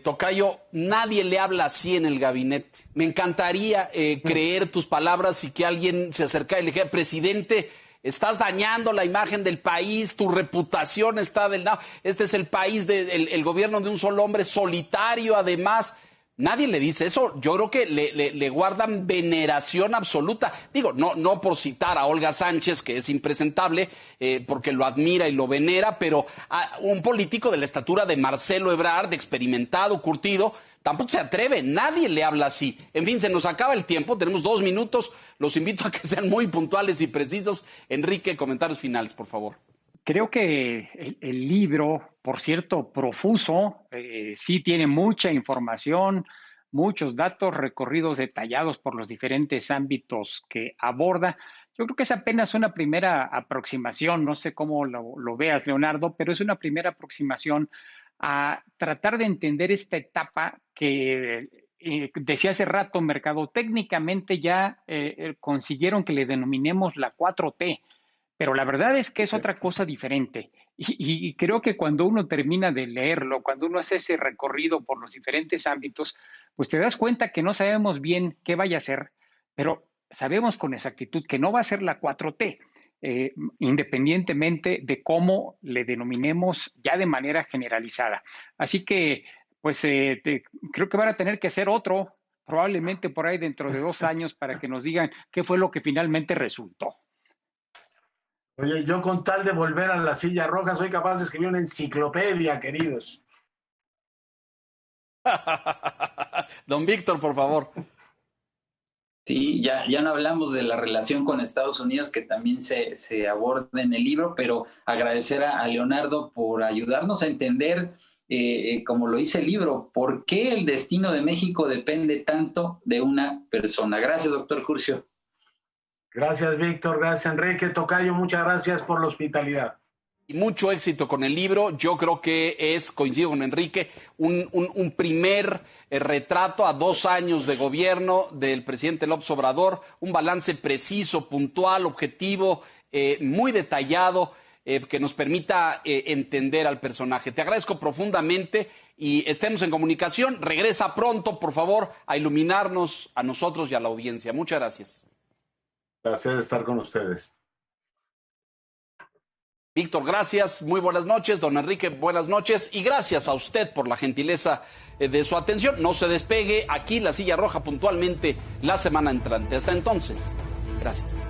Tocayo, nadie le habla así en el gabinete. Me encantaría creer tus palabras y que alguien se acercara y le dijera: presidente, estás dañando la imagen del país, tu reputación está del lado. Este es el país el gobierno de un solo hombre, solitario además. Nadie le dice eso. Yo creo que le guardan veneración absoluta. Digo, no por citar a Olga Sánchez, que es impresentable, porque lo admira y lo venera, pero a un político de la estatura de Marcelo Ebrard, experimentado, curtido, tampoco se atreve. Nadie le habla así. En fin, se nos acaba el tiempo. Tenemos 2 minutos. Los invito a que sean muy puntuales y precisos. Enrique, comentarios finales, por favor. Creo que el libro, por cierto, profuso, sí tiene mucha información, muchos datos, recorridos detallados por los diferentes ámbitos que aborda. Yo creo que es apenas una primera aproximación, no sé cómo lo veas, Leonardo, pero es una primera aproximación a tratar de entender esta etapa que decía hace rato, mercadotécnicamente ya consiguieron que le denominemos la 4T. Pero la verdad es que es otra cosa diferente. Y creo que cuando uno termina de leerlo, cuando uno hace ese recorrido por los diferentes ámbitos, pues te das cuenta que no sabemos bien qué vaya a ser, pero sabemos con exactitud que no va a ser la 4T, independientemente de cómo le denominemos ya de manera generalizada. Así que, pues creo que van a tener que hacer otro, probablemente por ahí dentro de 2 años, para que nos digan qué fue lo que finalmente resultó. Oye, yo con tal de volver a la silla roja soy capaz de escribir una enciclopedia, queridos. Don Víctor, por favor. Sí, ya no hablamos de la relación con Estados Unidos, que también se aborda en el libro, pero agradecer a Leonardo por ayudarnos a entender, como lo dice el libro, por qué el destino de México depende tanto de una persona. Gracias, doctor Curcio. Gracias, Víctor. Gracias, Enrique. Tocayo, muchas gracias por la hospitalidad. Y mucho éxito con el libro. Yo creo que coincido con Enrique, un primer retrato a 2 años de gobierno del presidente López Obrador, un balance preciso, puntual, objetivo, muy detallado, que nos permita entender al personaje. Te agradezco profundamente y estemos en comunicación. Regresa pronto, por favor, a iluminarnos a nosotros y a la audiencia. Muchas gracias. Placer estar con ustedes. Víctor, gracias, muy buenas noches. Don Enrique, buenas noches. Y gracias a usted por la gentileza de su atención. No se despegue, aquí La Silla Roja puntualmente la semana entrante. Hasta entonces, gracias.